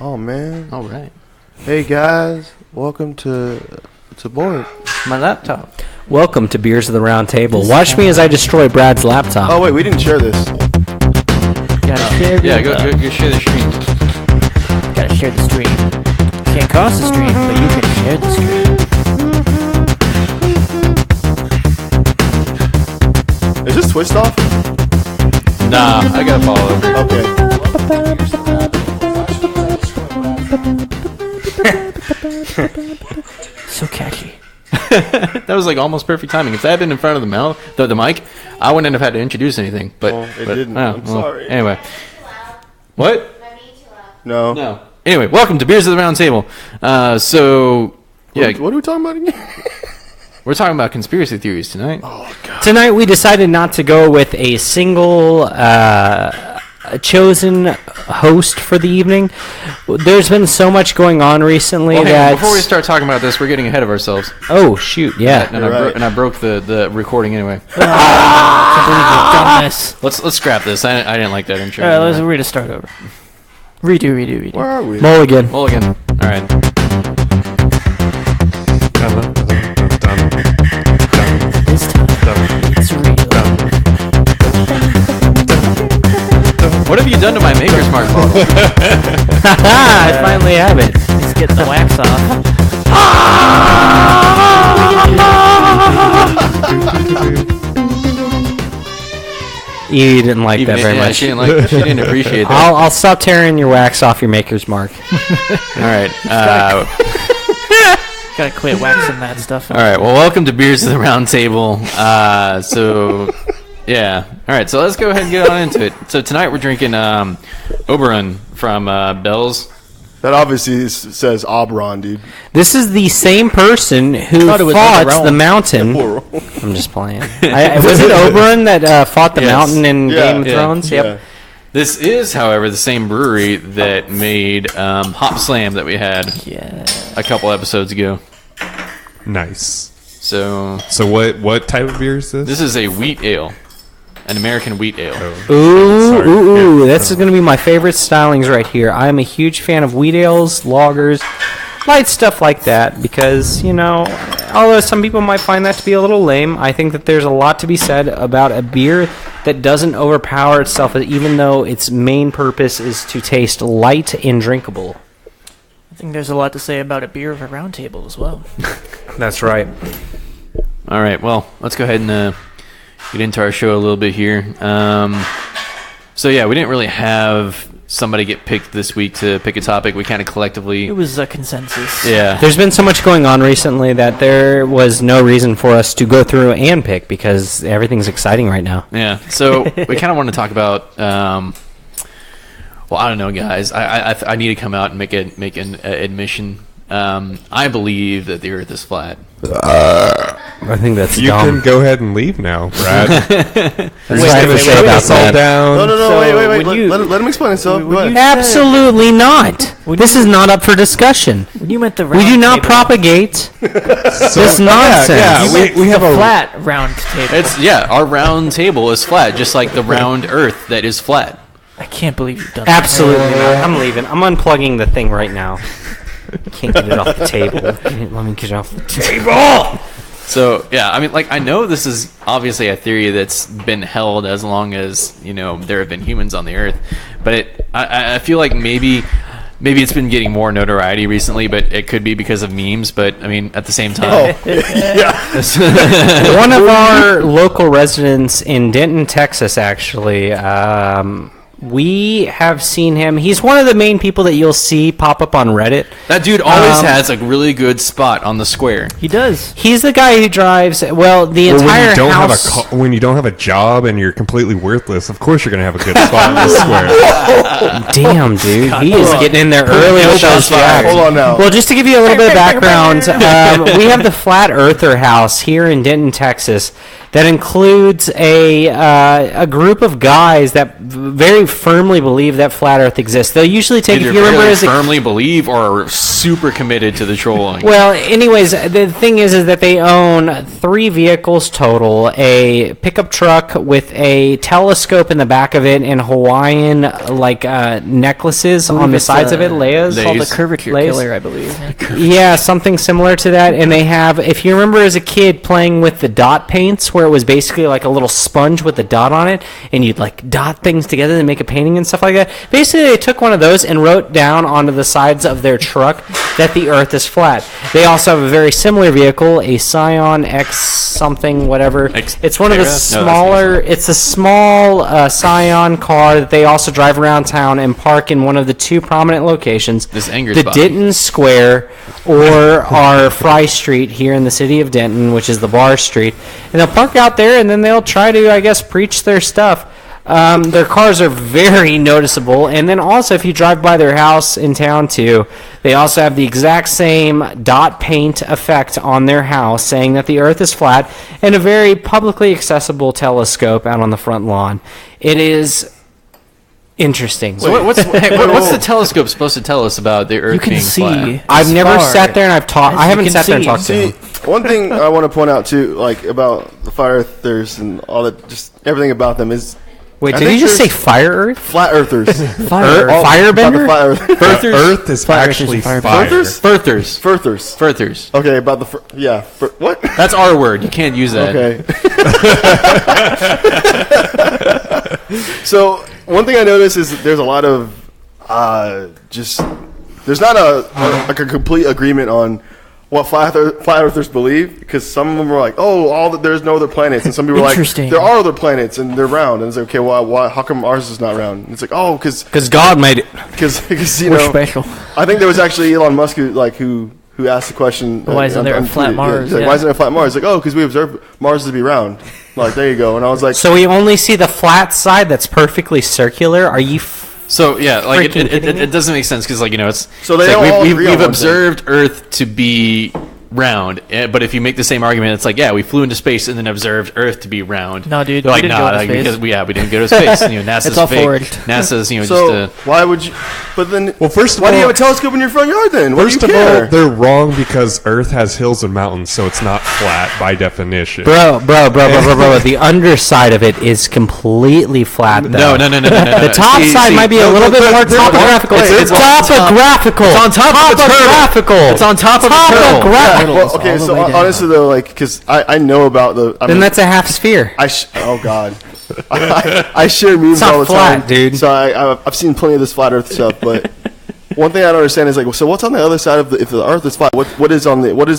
Oh man! All right. Hey guys, welcome to board. My laptop. Welcome to Beers of the Round Table. Watch me as I destroy Brad's laptop. Oh wait, we didn't share this. Gotta share Yeah, go share the stream. Gotta share the stream. Can't cause the stream, but you can share the stream. Is this twist off? Nah, I gotta follow. Okay. So catchy. That was like almost perfect timing. If that had been in front of the mic, I wouldn't have had to introduce anything. But It didn't. I'm sorry. Anyway, what? No. No. Anyway, welcome to Beers of the Round Table. What are we talking about again? We're talking about conspiracy theories tonight. Oh god. Tonight we decided not to go with a single chosen host for the evening. There's been so much going on recently that... Before we start talking about this, we're getting ahead of ourselves. Oh, shoot, yeah. And I broke the recording anyway. I can't believe you've done this. Let's scrap this. I didn't like that intro. Alright, let's read a start over. Redo. Where are we? Mulligan. Mulligan. All right. This time, it's real. What have you done to my Maker's Mark bottle? I finally have it. Let's get the wax off. You didn't like that very much. She didn't appreciate that. I'll stop tearing your wax off your Maker's Mark. All right. Gotta quit waxing that stuff. All right. Well, welcome to Beers of the Round Table. Yeah. All right. So let's go ahead and get on into it. So tonight we're drinking Oberon from Bell's. That obviously says Oberon, dude. This is the same person who thought it was fought Oberon. the mountain. I'm just playing. Was it Oberon that fought the Yes. mountain in Yeah. Game of Thrones? Yeah. Yep. This is, however, the same brewery that made Hop Slam that we had Yeah. a couple episodes ago. Nice. So So what type of beer is this? this is a wheat ale, an American wheat ale. Ooh, Sorry. ooh. Yeah. That's going to be my favorite stylings right here. I'm a huge fan of wheat ales, lagers, light stuff like that because, although some people might find that to be a little lame, I think that there's a lot to be said about a beer that doesn't overpower itself, even though its main purpose is to taste light and drinkable. I think there's a lot to say about a beer of a round table as well. That's right. All right. Well, let's go ahead and get into our show a little bit here. So yeah, we didn't really have somebody get picked this week to pick a topic. We kind of collectively. It was a consensus. Yeah. There's been so much going on recently that there was no reason for us to go through and pick because everything's exciting right now. Yeah. So we kind of want to talk about. Well, I don't know, guys. I need to come out and make an admission. I believe that the Earth is flat. I think that's You dumb. can go ahead and leave now, Brad. We're Just just gonna gonna shut about us all that. down. No, So, wait. when you- Let him explain himself. Go ahead. Absolutely not. This is not up for discussion. When you meant the round We do not table, propagate this nonsense. yeah, you meant we have the a flat round table. Our round table is flat, just like the round Earth that is flat. I can't believe you've done that. Absolutely not. I'm leaving. I'm unplugging the thing right now. Can't get it off the table. Let me get it off the table. So yeah, I mean, like I know this is obviously a theory that's been held as long as there have been humans on the Earth, but I feel like maybe it's been getting more notoriety recently, but it could be because of memes. But I mean, at the same time, One of our local residents in Denton, Texas, actually, we have seen him. He's one of the main people that you'll see pop up on Reddit. that dude always has a really good spot on the square. He does. He's the guy who drives, the entire house. when you don't have a job and you're completely worthless, of course you're gonna have a good spot in the square. Damn, dude. He is getting in there early with those jobs. Hold on now. Well, just to give you a little bit of background, we have the Flat Earther House here in Denton, Texas. that includes a group of guys that very firmly believe that flat Earth exists. They'll usually take, Either if you remember, very as a firmly believe or are super committed to the trolling. well, anyways, the thing is that they own 3 vehicles total: a pickup truck with a telescope in the back of it and Hawaiian necklaces on the sides of it, layers. Called the Curvature Lays? Killer, I believe. Yeah, something similar to that. And they have, if you remember as a kid playing with the dot paints, where it was basically like a little sponge with a dot on it, and you'd like dot things together to make a painting and stuff like that. Basically, they took one of those and wrote down onto the sides of their truck that the Earth is flat. They also have a very similar vehicle, a Scion X something, whatever. It's one of the smaller, it's a small Scion car that they also drive around town and park in one of the 2 prominent locations. This angers the Bobby. Denton Square or our Fry Street here in the city of Denton, which is the bar street. And they'll park out there and then they'll try to, I guess, preach their stuff. Their cars are very noticeable. And then also, if you drive by their house in town too, they also have the exact same dot paint effect on their house saying that the Earth is flat and a very publicly accessible telescope out on the front lawn. It is interesting. So what's the telescope supposed to tell us about the Earth You can being see. flat? I've never far sat there and I've talked. as I you haven't can sat there and see. talked to See, him. one thing I want to point out too, like about the flat earthers and all that, just everything about them is Wait, I did think you just say there's Fire Earth? flat earthers. Fire. About the Firebender? flat earth. The Earth is Flat Earth actually is fire. fire. Furthers. Furthers. Furthers. Okay, about the what? That's our word. You can't use that. Okay. So one thing I noticed is that there's a lot of there's not a complete agreement on what flat earthers believe, because some of them are like, there's no other planets, and some people are like, Interesting. there are other planets and they're round, and it's like, okay, why how come ours is not round? And it's like, Because God made it. because you We're know, special. I think there was actually Elon Musk who asked the question, Why isn't there a flat Twitter. Mars? He's like, Yeah. why isn't there a flat Mars? He's like, because we observed Mars to be round. Like, there you go. And I was like, So we only see the flat side that's perfectly circular? Are you... So yeah, like Freaking kidding me? it doesn't make sense because, like, you know, it's So they it's like all agree on we've one thing. observed Earth to be round, but if you make the same argument, it's like, yeah, we flew into space and then observed Earth to be round. No, dude, They're we like, didn't no, go to like, space. because we didn't go to space. You know, NASA's It's all fake. forged. NASA's, you know, so just why would you? But then, Well, first of why do you all- have a telescope in your front yard then? What First do of you care? all, they're wrong because Earth has hills and mountains, so it's not flat by definition. Bro. The underside of it is completely flat, though. no. The top side might be a little bit more topographical. It's on topographical. It's on top of a turtle. Topographical. It's on top of a turtle. Topographical. Well, okay, all the so way down. honestly though, like, because I know about the. I Then mean, that's a half sphere. oh god, I share memes It's not all the flat, time, dude. So I've seen plenty of this flat Earth stuff, but one thing I don't understand is like, so what's on the other side of if the Earth is flat? What is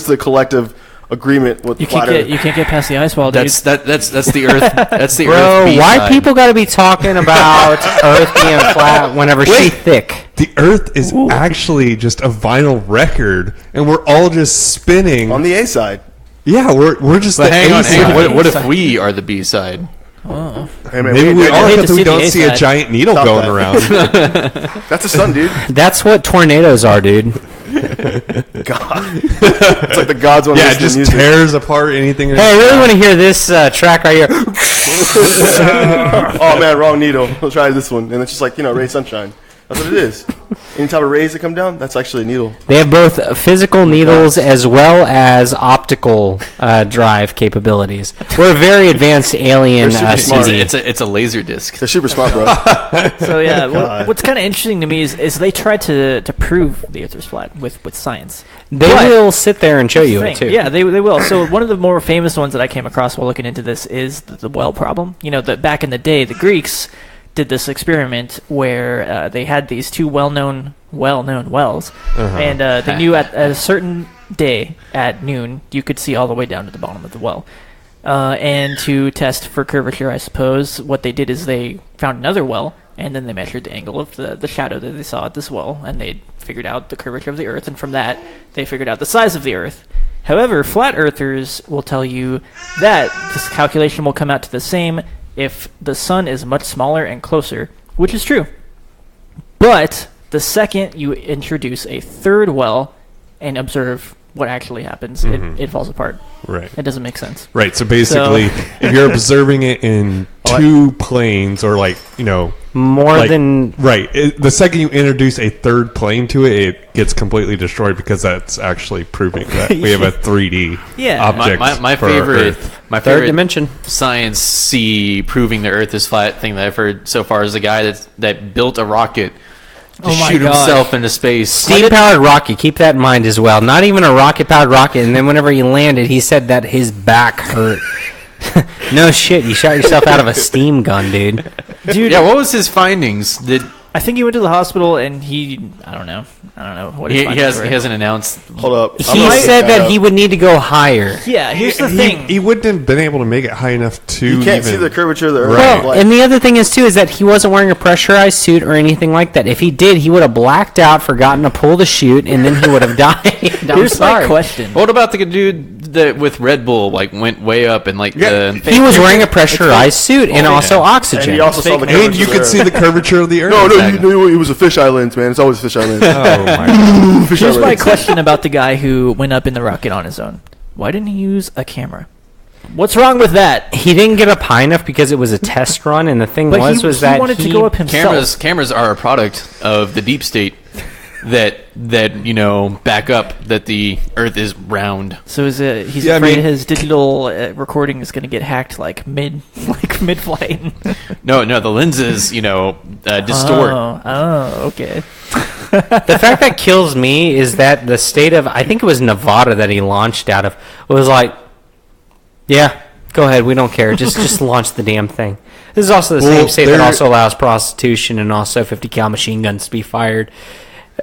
the collective agreement with You flat can't Earth? get past the ice wall, dude. that's the Earth. That's the Earth. Bro, why B-side. people got to be talking about Earth being flat whenever she's thick? The Earth is actually just a vinyl record, and we're all just spinning. On the A side. Yeah, we're just But the hang A on. side. What if we are the B side? Hey, man, Maybe we I are hate because to we see don't the see a A-side. giant needle Stop going that. around. That's the sun, dude. That's what tornadoes are, dude. God, it's like the gods want to Yeah, listen it just to music. tears apart anything. Hey, I really want to hear this track right here. Oh man, wrong needle. Let's try this one, and it's just like, ray sunshine. That's what it is. Any type of rays that come down, that's actually a needle. They have both physical needles as well as optical drive capabilities. We're a very advanced alien They're super smart. CD. It's a laser disc. They're super smart, bro. So yeah, God. what's kind of interesting to me is they tried to prove the Earth is flat with science. They But- will sit there and show you Thing. it, too. Yeah, they will. So one of the more famous ones that I came across while looking into this is the well problem. You know, that back in the day, the Greeks did this experiment where they had these two well-known wells, and they knew at a certain day at noon you could see all the way down to the bottom of the well. And to test for curvature, I suppose, what they did is they found another well, and then they measured the angle of the shadow that they saw at this well, and they figured out the curvature of the Earth, and from that, they figured out the size of the Earth. However, flat earthers will tell you that this calculation will come out to the same if the sun is much smaller and closer, which is true. But the second you introduce a third well and observe what actually happens, it falls apart. Right. It doesn't make sense. Right. So basically, if you're observing it in two planes, or more than right, the second you introduce a third plane to it, it gets completely destroyed, because that's actually proving that we have a 3D object. My for favorite, Earth. my third favorite dimension science proving the Earth is flat thing that I've heard so far is the guy that built a rocket to shoot himself into space. Steam-powered rocket. Keep that in mind as well. Not even a rocket-powered rocket. And then whenever he landed, he said that his back hurt. No shit. You shot yourself out of a steam gun, dude. Yeah, what was his findings? I think he went to the hospital and I don't know what his findings were. He hasn't announced. Hold up. He said that he would need to go higher. Yeah, here's the thing. He wouldn't have been able to make it high enough to. You can't see the curvature of the Earth. Right. Well, and the other thing is, too, is that he wasn't wearing a pressurized suit or anything like that. If he did, he would have blacked out, forgotten to pull the chute, and then he would have died. Here's my question. What about the dude that with Red Bull went way up and he was wearing a pressurized suit and also oxygen. And he also saw the And you could see the curvature of the Earth. No, Exactly. it was a fisheye lens, man. It's always a fisheye lens. Oh my god. Fisheye Here's my lens. question about the guy who went up in the rocket on his own. Why didn't he use a camera? What's wrong with that? He didn't get up high enough because it was a test run, and the thing But was he that wanted to go up himself. Cameras are a product of the deep state that back up that the Earth is round. So he's afraid his digital recording is going to get hacked mid flight. No, the lenses distort. Oh, okay. The fact that kills me is that the state of, I think it was Nevada that he launched out of, was like, yeah, go ahead, we don't care, just launch the damn thing. This is also the same state that also allows prostitution and also 50 cal machine guns to be fired.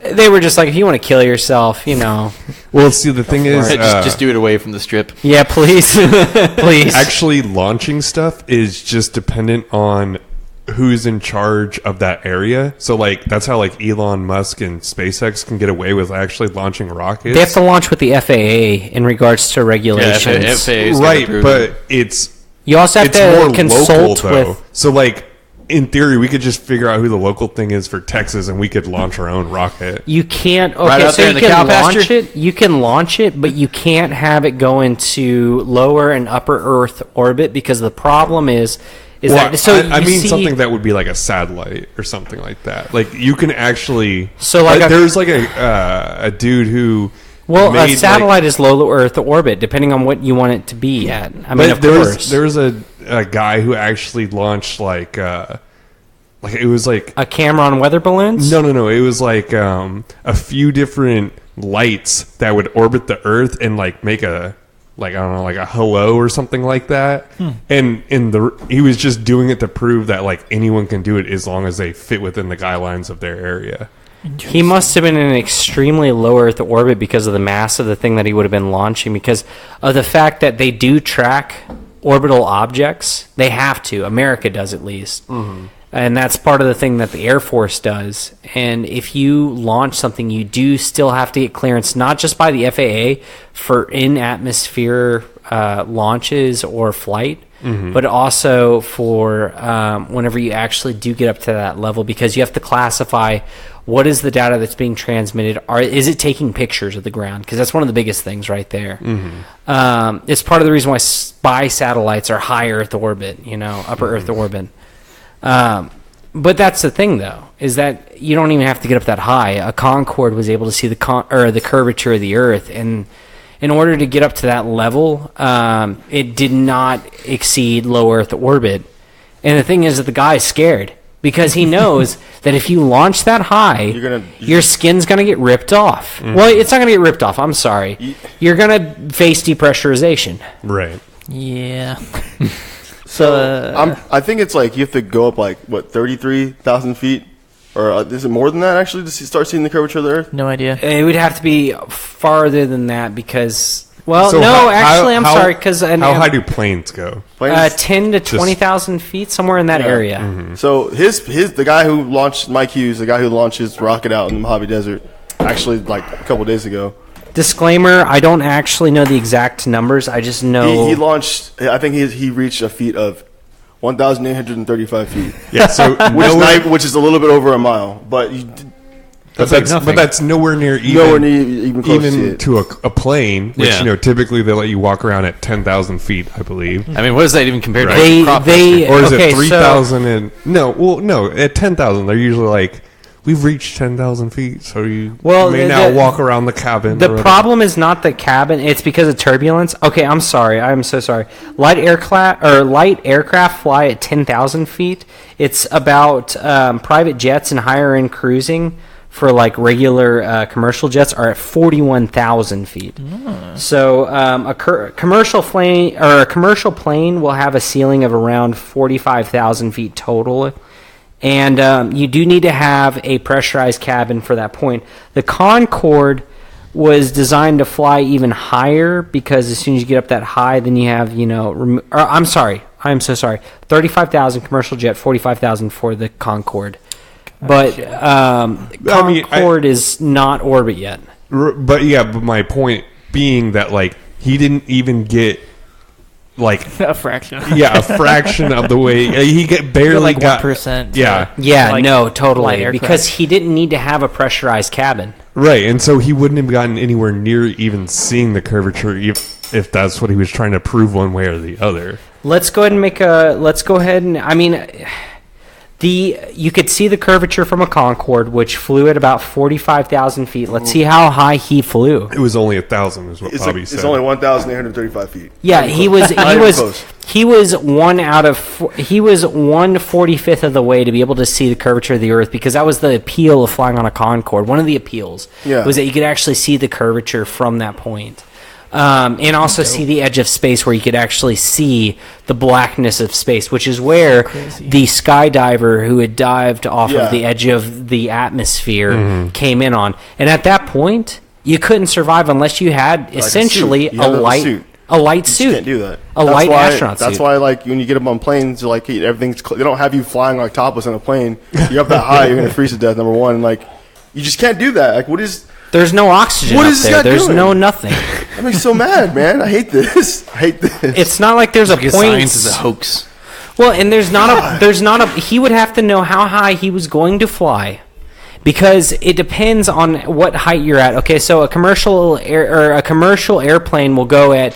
They were just like, if you want to kill yourself, Well, see, the thing is, just do it away from the strip. yeah, please, please. actually launching stuff is just dependent on who's in charge of that area. So, that's how, Elon Musk and SpaceX can get away with actually launching rockets. They have to launch with the FAA in regards to regulations. Yeah, FAA's right, approve but it. it's You also have more to consult local, though. with. So, in theory, we could just figure out who the local thing is for Texas, and we could launch our own rocket. You can't. Okay, Right out so there you in the cow can launch pasture? it. You can launch it, but you can't have it go into lower and upper Earth orbit because the problem is Well, that. So I you mean see, something that would be like a satellite or something like that. You can actually. So, there's a dude who. Well, a made, satellite is low Earth orbit, depending on what you want it to be at. I mean, But of course, there was a guy who actually launched it was a camera on weather balloons. no it was a few different lights that would orbit the Earth and make a I don't know a hello or something like that. And he was just doing it to prove that anyone can do it as long as they fit within the guidelines of their area. He must have been in an extremely low Earth orbit because of the mass of the thing that he would have been launching, because of the fact that they do track orbital objects. They have to. America does, at least. Mm-hmm. And that's part of the thing that the Air Force does. And if you launch something, you do still have to get clearance, not just by the FAA for in-atmosphere launches or flight, but also for whenever you actually do get up to that level, because you have to classify what is the data that's being transmitted. Is it taking pictures of the ground? Because that's one of the biggest things right there. It's part of the reason why spy satellites are high Earth orbit, upper Earth orbit. But that's the thing, though, is that you don't even have to get up that high. A Concorde was able to see the curvature of the Earth, and in order to get up to that level, it did not exceed low Earth orbit. And the thing is that the guy is scared because he knows that if you launch that high, your skin's going to get ripped off. Well, it's not going to get ripped off. I'm sorry. You're going to face depressurization. Right. Yeah. So I think it's you have to go up 33,000 feet, or is it more than that actually to start seeing the curvature of the Earth? no idea. It would have to be farther than that because, So I'm sorry, because how high do planes go? 10 to 20,000 feet, somewhere in that area. Mm-hmm. So the guy who launched Mike Hughes, the guy who launched his rocket out in the Mojave Desert, actually a couple days ago. Disclaimer: I don't actually know the exact numbers. I just know He launched. I think he reached a feet of 1,835 feet. Yeah. So Which is a little bit over a mile, but nothing. But that's nowhere near even close to even it. to a plane, which Yeah. typically they let you walk around at 10,000 feet, I believe. I mean, what is that even compared to? They- like, crop they- duster? Or is Okay, it so- 3,000 and no, at 10,000 they're usually like, we've reached 10,000 feet, so you may now walk around the cabin. The problem is not the cabin; it's because of turbulence. Okay, I'm sorry. I'm so sorry. Light aircraft fly at 10,000 feet. It's about private jets and higher end cruising for like regular commercial jets are at 41,000 feet. So a commercial plane will have a ceiling of around 45,000 feet total. And you do need to have a pressurized cabin for that point. The Concorde was designed to fly even higher because as soon as you get up that high, then you have, I'm sorry. I'm so sorry. 35,000 commercial jet, 45,000 for the Concorde. But Concorde is not orbit yet. But my point being that like he didn't even get like A fraction. a fraction of the way he barely like got 1%. Yeah. Yeah, Like no, light totally. aircraft. Because he didn't need to have a pressurized cabin. Right, and so he wouldn't have gotten anywhere near even seeing the curvature if that's what he was trying to prove one way or the other. Let's go ahead and I mean you could see the curvature from a Concorde, which flew at about 45,000 feet. Let's see how high he flew. It was only 1,000 is what Bobby said. It's only 1,835 feet. Yeah, he was close. 1/45th of the way to be able to see the curvature of the Earth, because that was the appeal of flying on a Concorde. One of the appeals was that you could actually see the curvature from that point. And also see the edge of space where you could actually see the blackness of space, which is where the skydiver who had dived off of the edge of the atmosphere came in on. And at that point, you couldn't survive unless you had essentially a light suit. You can't do that. Astronaut suit. That's why, like, when you get up on planes, like everything's. They don't have you flying like topless on a plane. You're up that high, you're gonna freeze to death. Number one, like, you just can't do that. Like, what is? There's no oxygen What up is this there. guy There's doing? no nothing. That makes me so mad, man. I hate this. It's not like there's a Because point. science is a hoax. Well, and there's not a. He would have to know how high he was going to fly, because it depends on what height you're at. Okay, so a commercial airplane will go at.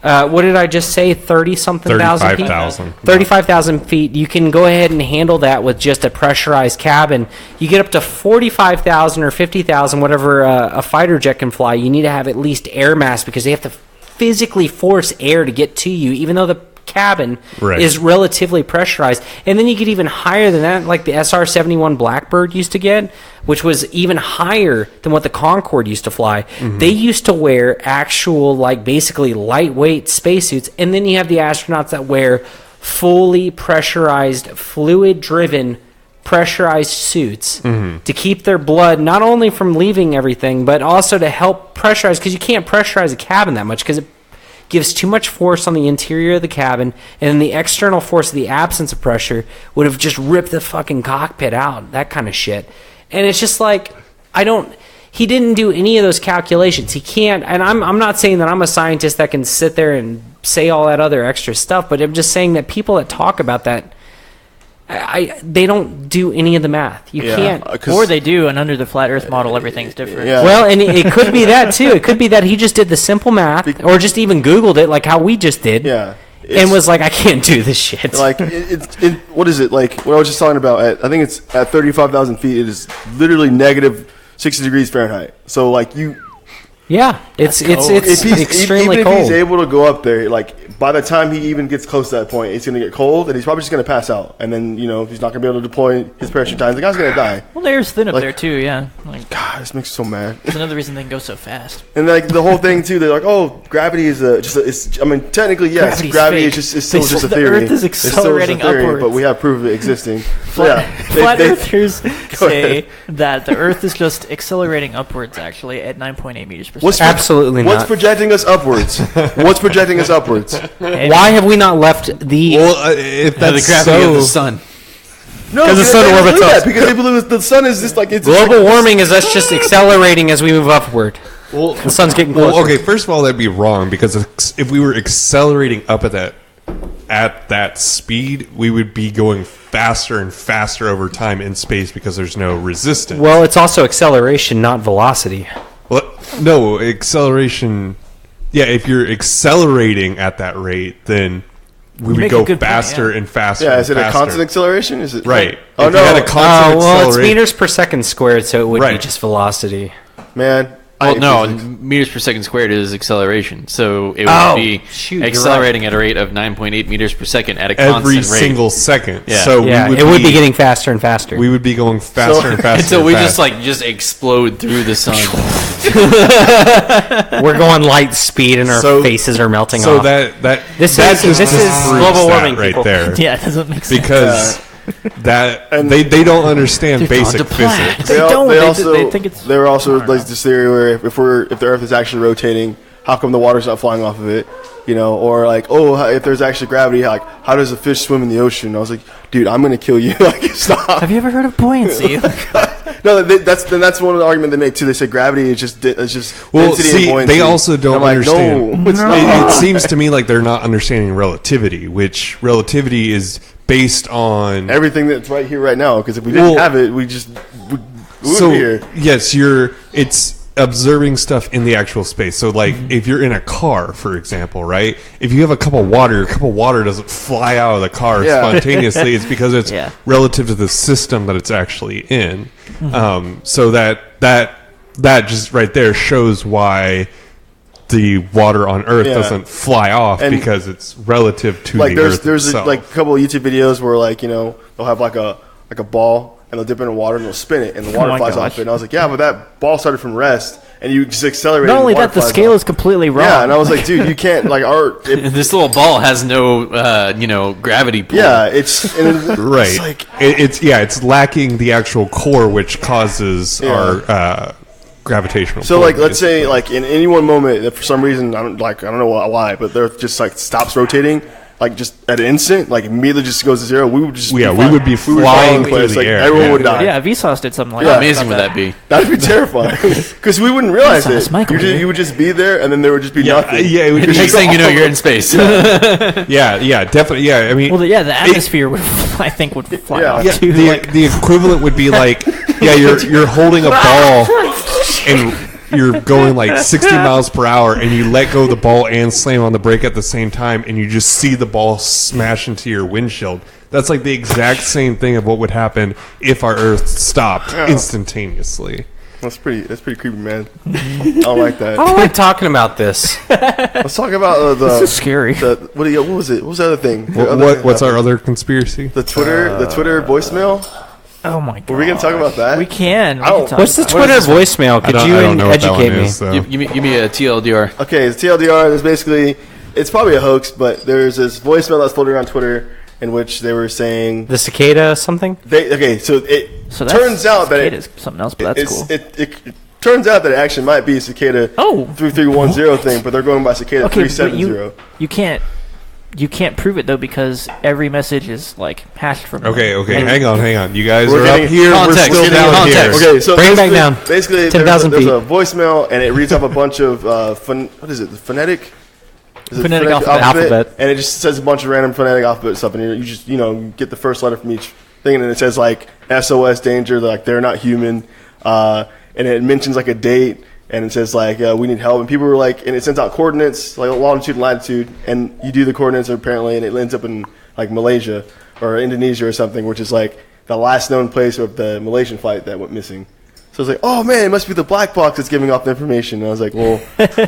What did I just say? 30-something thousand feet. 35,000. 35,000 feet. You can go ahead and handle that with just a pressurized cabin. You get up to 45,000 or 50,000, whatever a fighter jet can fly. You need to have at least air mass, because they have to physically force air to get to you, even though the cabin is relatively pressurized. And then you get even higher than that, like the SR-71 Blackbird used to get, which was even higher than what the Concorde used to fly. They used to wear actual, like, basically lightweight spacesuits. And then you have the astronauts that wear fully pressurized, fluid-driven pressurized suits to keep their blood not only from leaving everything, but also to help pressurize, because you can't pressurize a cabin that much, because it gives too much force on the interior of the cabin, and then the external force of the absence of pressure would have just ripped the fucking cockpit out, that kind of shit. And it's just like, he didn't do any of those calculations. He can't, and I'm not saying that I'm a scientist that can sit there and say all that other extra stuff, but I'm just saying that people that talk about that, they don't do any of the math. You can't. Or they do, and under the flat Earth model, everything's different. Yeah. Well, and it could be that too. It could be that he just did the simple math, or just even Googled it, like how we just did, and was like, I can't do this shit. Like, what is it? Like, what I was just talking about, I think it's at 35,000 feet, it is literally negative 60 degrees Fahrenheit. So, like, it's extremely even cold. if he's able to go up there, like, by the time he even gets close to that point, it's going to get cold, and he's probably just going to pass out. And then, he's not going to be able to deploy his parachute times. The guy's going to die. Well, the air's thin up Like- there, too, yeah. Like, God, this makes me so mad. that's another reason they can go so fast. And, like, the whole thing, too, they're like, oh, gravity is technically, yes, Gravity's gravity fake. is still just a The theory. Earth is It's still just a accelerating theory, upwards. but we have proof of it existing. So, Flat Earthers say ahead. that the Earth is just accelerating upwards, actually, at 9.8 meters per What's second. Absolutely What's not. projecting us upwards? What's projecting us upwards? Why have we not left the? Well, if The that's gravity of the so, sun. No, 'Cause the because sun they orbits believe us. that, because they believe the sun is just like it's Global warming is us just accelerating as we move upward. The sun's getting closer. well, okay. First of all, that'd be wrong, because if we were accelerating up at that at that speed, we would be going faster and faster over time in space because there's no resistance. Well, it's also acceleration, not velocity. Well, no, acceleration. Yeah, if you're accelerating at that rate, then we would make a go good point, faster yeah. and faster. Yeah, and is it a faster. constant acceleration? Is it Right. Oh If no! you had a constant Well, it's acceleration- meters per second squared, so it would be Right. just velocity. Man. Well, I- no, meters per second squared is acceleration. So it would Oh, be shoot, you're accelerating at a rate of 9.8 meters per second at a constant every rate. single second. Yeah. So Yeah, we would it would be getting faster and faster. we would be going faster and faster. Until and we faster. just explode through the sun. We're going light speed, and our So- faces are melting So off. this is just global proves warming, that right people. there. Yeah, it doesn't make sense. Because that And- they don't understand They're basic gone to plan. physics. They don't. They also think it's- they were also I don't like this theory where if the Earth is actually rotating, how come the water's not flying off of it? You know, or like, if there's actually gravity, like how does a fish swim in the ocean? I was like, dude, I'm gonna kill you. Like, stop. Have you ever heard of buoyancy? No, that's one of the arguments they make too. They say gravity is just Well, density see, and buoyancy. they also don't I'm like, understand. No, it's not. It seems to me like they're not understanding relativity, which relativity is based on. Everything that's right here, right now. Because if we didn't Well, have it, we wouldn't So be here. yes, it's observing stuff in the actual space. So like if you're in a car, for example, right? If you have a cup of water, your cup of water doesn't fly out of the car Yeah. spontaneously. It's because it's Yeah. relative to the system that it's actually in. So that just right there shows why the water on Earth Yeah. doesn't fly off, And because it's relative to Like the there's Earth itself. like a couple of YouTube videos where like they'll have like a ball and they'll dip it in water and they'll spin it and the water my flies gosh. off it. And I was like, yeah, but that ball started from rest and you just accelerated. Not and only water that, the flies scale off. is completely wrong. Yeah, and I was like, dude, you can't like This little ball has no, gravity pull. yeah, it's right. It's like, It's lacking the actual core, which causes Yeah. our gravitational. so pull, like let's say basically. like in any one moment, if for some reason I don't know why, but the Earth just like stops rotating. Like just at an instant, like immediately just goes to zero. We would just we would be fall flying in through place, the like, air. Everyone Yeah. would die. Yeah, Vsauce did something like Yeah. that. Amazing would about that be? That'd be terrifying because we wouldn't realize Sauce, it. Michael, You would just be there, and then there would just be nothing. yeah, it would be Next thing you know, you're in space. yeah, definitely. Yeah, I mean, the atmosphere would, I think, would fly Yeah. off yeah, too. the equivalent would be like, you're holding a ball and you're going like 60 miles per hour, and you let go of the ball and slam on the brake at the same time, and you just see the ball smash into your windshield. That's like the exact same thing of what would happen if our Earth stopped instantaneously. That's pretty creepy, man. I don't like that. I don't like talking about this. Let's talk about This is scary. what was it? What was the other thing? What's our other conspiracy? the Twitter voicemail? Oh my god. Were we gonna talk about that? We can. We I don't- can talk What's the about Twitter voicemail? Could you I don't know what that one educate me? is, so. Give me a TLDR. Okay, the TLDR is basically it's probably a hoax, but there's this voicemail that's floating around Twitter in which they were saying The cicada something? so it So that's, turns out that cicadas, something else, but that's cool. it turns out that it actually might be a cicada Oh. 3310 thing, but they're going by cicada Okay, but 370. you can't prove it though because every message is like hashed from. Okay, And- hang on. You guys We're are up getting here. context, We're still getting down context. here. Okay, so Bring it back basically- down. Basically, 10,000 there's feet. a voicemail, and it reads off a bunch of what is it? The phonetic. Is it Phonetic alphabet. and it just says a bunch of random phonetic alphabet stuff, and you just get the first letter from each thing, and then it says like SOS danger, like they're not human, and it mentions like a date, and it says like we need help, and people were like, and it sends out coordinates like longitude and latitude, and you do the coordinates apparently, and it ends up in like Malaysia or Indonesia or something, which is like the last known place of the Malaysian flight that went missing. So I was like, oh man, it must be the black box that's giving off the information. And I was like, well,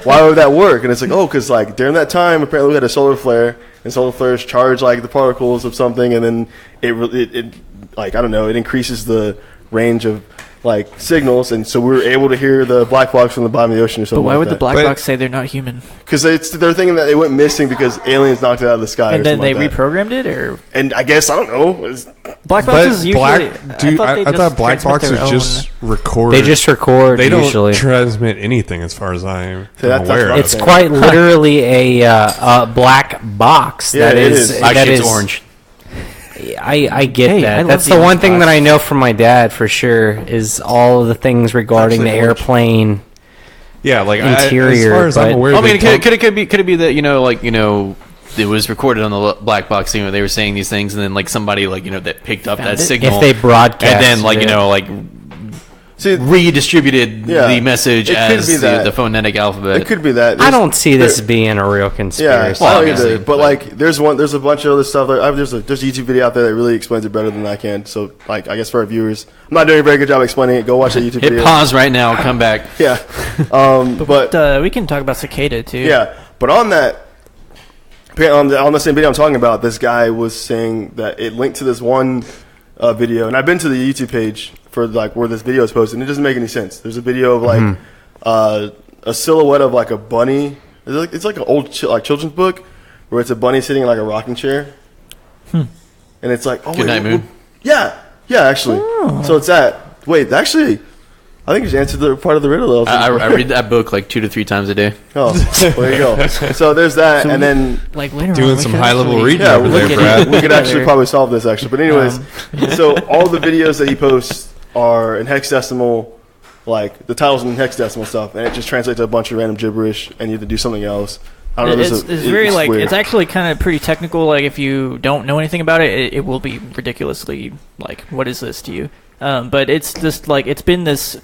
why would that work? And it's like, oh, because like during that time, apparently we had a solar flare, and solar flares charge like the particles of something, and then it like I don't know, it increases the range of like signals, and so we were able to hear the black box from the bottom of the ocean or But something. why would like the black But- box say they're not human? Because they're thinking that they went missing because aliens knocked it out of the sky, And or then something they like that. reprogrammed it, or And I guess I don't know. black But boxes usually. I they thought black transmit boxes their own- just record. They just record They don't usually. transmit anything, as far as I'm that's aware right. of. It's quite literally a black box Yeah, that it is. is. That Actually, it's is- orange. I get Hey, that. I love That's the the one orange thing that box. I know from my dad for sure is all of the things regarding the actually orange. airplane. Yeah, like Interior, as far as I'm but- aware, I mean, they could it be that it was recorded on the black box thing where they were saying these things, and then like somebody like that picked up that signal. If they broadcast, and then like See, redistributed the message it could as be that. the phonetic alphabet. It could be that. I don't see this being a real conspiracy. Yeah, I don't obviously, either. But like, there's a bunch of other stuff. Like, there's a YouTube video out there that really explains it better than I can. So like, I guess for our viewers, I'm not doing a very good job explaining it. Go watch that YouTube Hit video. pause right now. Come back. Yeah, but we can talk about cicada too. yeah, but on that. On the same video I'm talking about, this guy was saying that it linked to this one video, and I've been to the YouTube page for like where this video is posted, and it doesn't make any sense. There's a video of like a silhouette of like a bunny. It's like an old children's book where it's a bunny sitting in like a rocking chair, and it's like, oh, Good night, Moon. Yeah, actually. So it's that. Wait, actually, I think you just answered the part of the riddle. I read that book like 2 to 3 times a day. Oh, well, there you go. So there's that, and then Like later Doing on, we some should high-level actually reading yeah, over there, look at Brad. it. we could actually probably solve this actually. But anyways, so all the videos that he posts are in hexadecimal, like the titles in hexadecimal stuff, and it just translates to a bunch of random gibberish, and you have to do something else. I don't know. It's very like weird. it's actually kind of pretty technical. Like if you don't know anything about it, it will be ridiculously like, what is this to you? But it's just like it's been this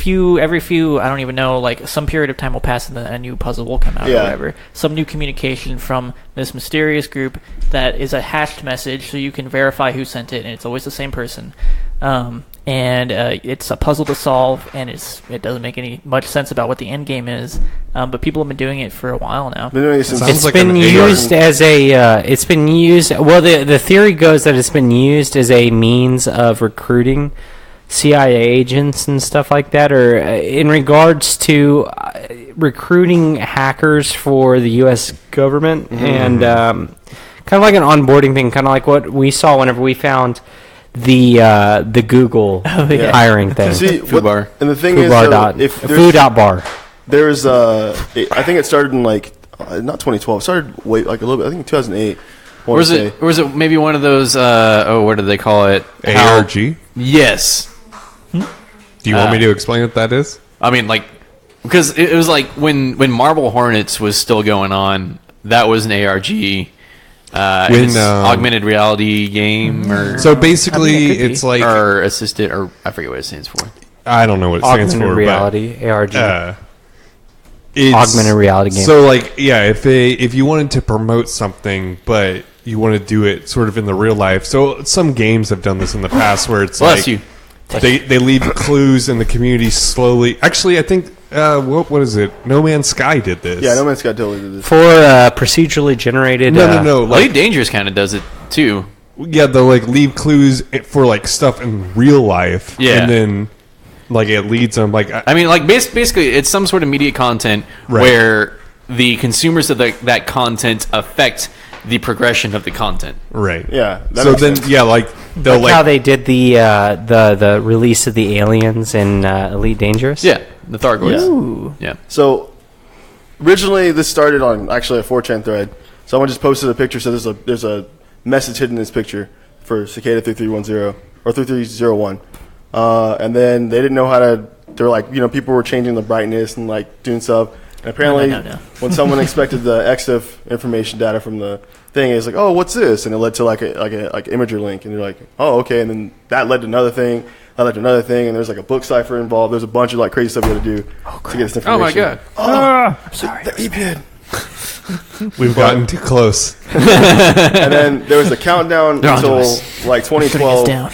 every few I don't even know, like some period of time will pass and then a new puzzle will come out or whatever. Some new communication from this mysterious group that is a hashed message, so you can verify who sent it, and it's always the same person. And it's a puzzle to solve, and it doesn't make any much sense about what the end game is. But people have been doing it for a while now. Been doing it since Sounds It's like been an used as a. It's been used. Well, the theory goes that it's been used as a means of recruiting CIA agents and stuff like that, or in regards to recruiting hackers for the U.S. government, and kind of like an onboarding thing, kind of like what we saw whenever we found the Google hiring thing. See, Fubar. and the thing Fubar is, if foo.bar. there's I think it started in like not 2012. It started way like a little bit. I think 2008. Or was it maybe one of those? What do they call it? ARG? Yes. Do you want me to explain what that is? I mean, like, because it was like when Marble Hornets was still going on, that was an ARG. It's augmented reality game, or So basically, I mean, it could it's be. like or assisted, or I forget what it stands for. I don't know what it stands Augmented for, reality, ARG. but it's Augmented reality game. So, like, yeah, if you wanted to promote something, but you want to do it sort of in the real life, so some games have done this in the past, where it's Bless like you. they leave clues in the community slowly. Actually, I think what is it? No Man's Sky did this. Yeah, No Man's Sky totally did this. For procedurally generated. No. Elite Like, Dangerous kind of does it too. yeah, they'll like leave clues for like stuff in real life. Yeah. and then like it leads them like. I mean, like basically, it's some sort of media content Right. where the consumers of that content affect the progression of the content. Right. Yeah, that So makes then, sense. yeah, like they'll Like how they did the release of the aliens in Elite Dangerous. Yeah, the Thargoids. Ooh. Yeah. So originally, this started on actually a 4chan thread. Someone just posted a picture. So there's a message hidden in this picture for Cicada 3310 or 3301, and then they didn't know how to. They're like, people were changing the brightness and like doing stuff. And apparently, No. when someone expected the EXIF information data from the thing, it's like, oh, what's this? And it led to like a imager link, and you're like, oh, okay. And then that led to another thing. That led to another thing, and there's like a book cipher involved. There's a bunch of like crazy stuff you got to do to get this information. Oh my god. I'm sorry. The EPID. We've gotten too close. And then there was a countdown They're onto until us. like Putting us 2012. down.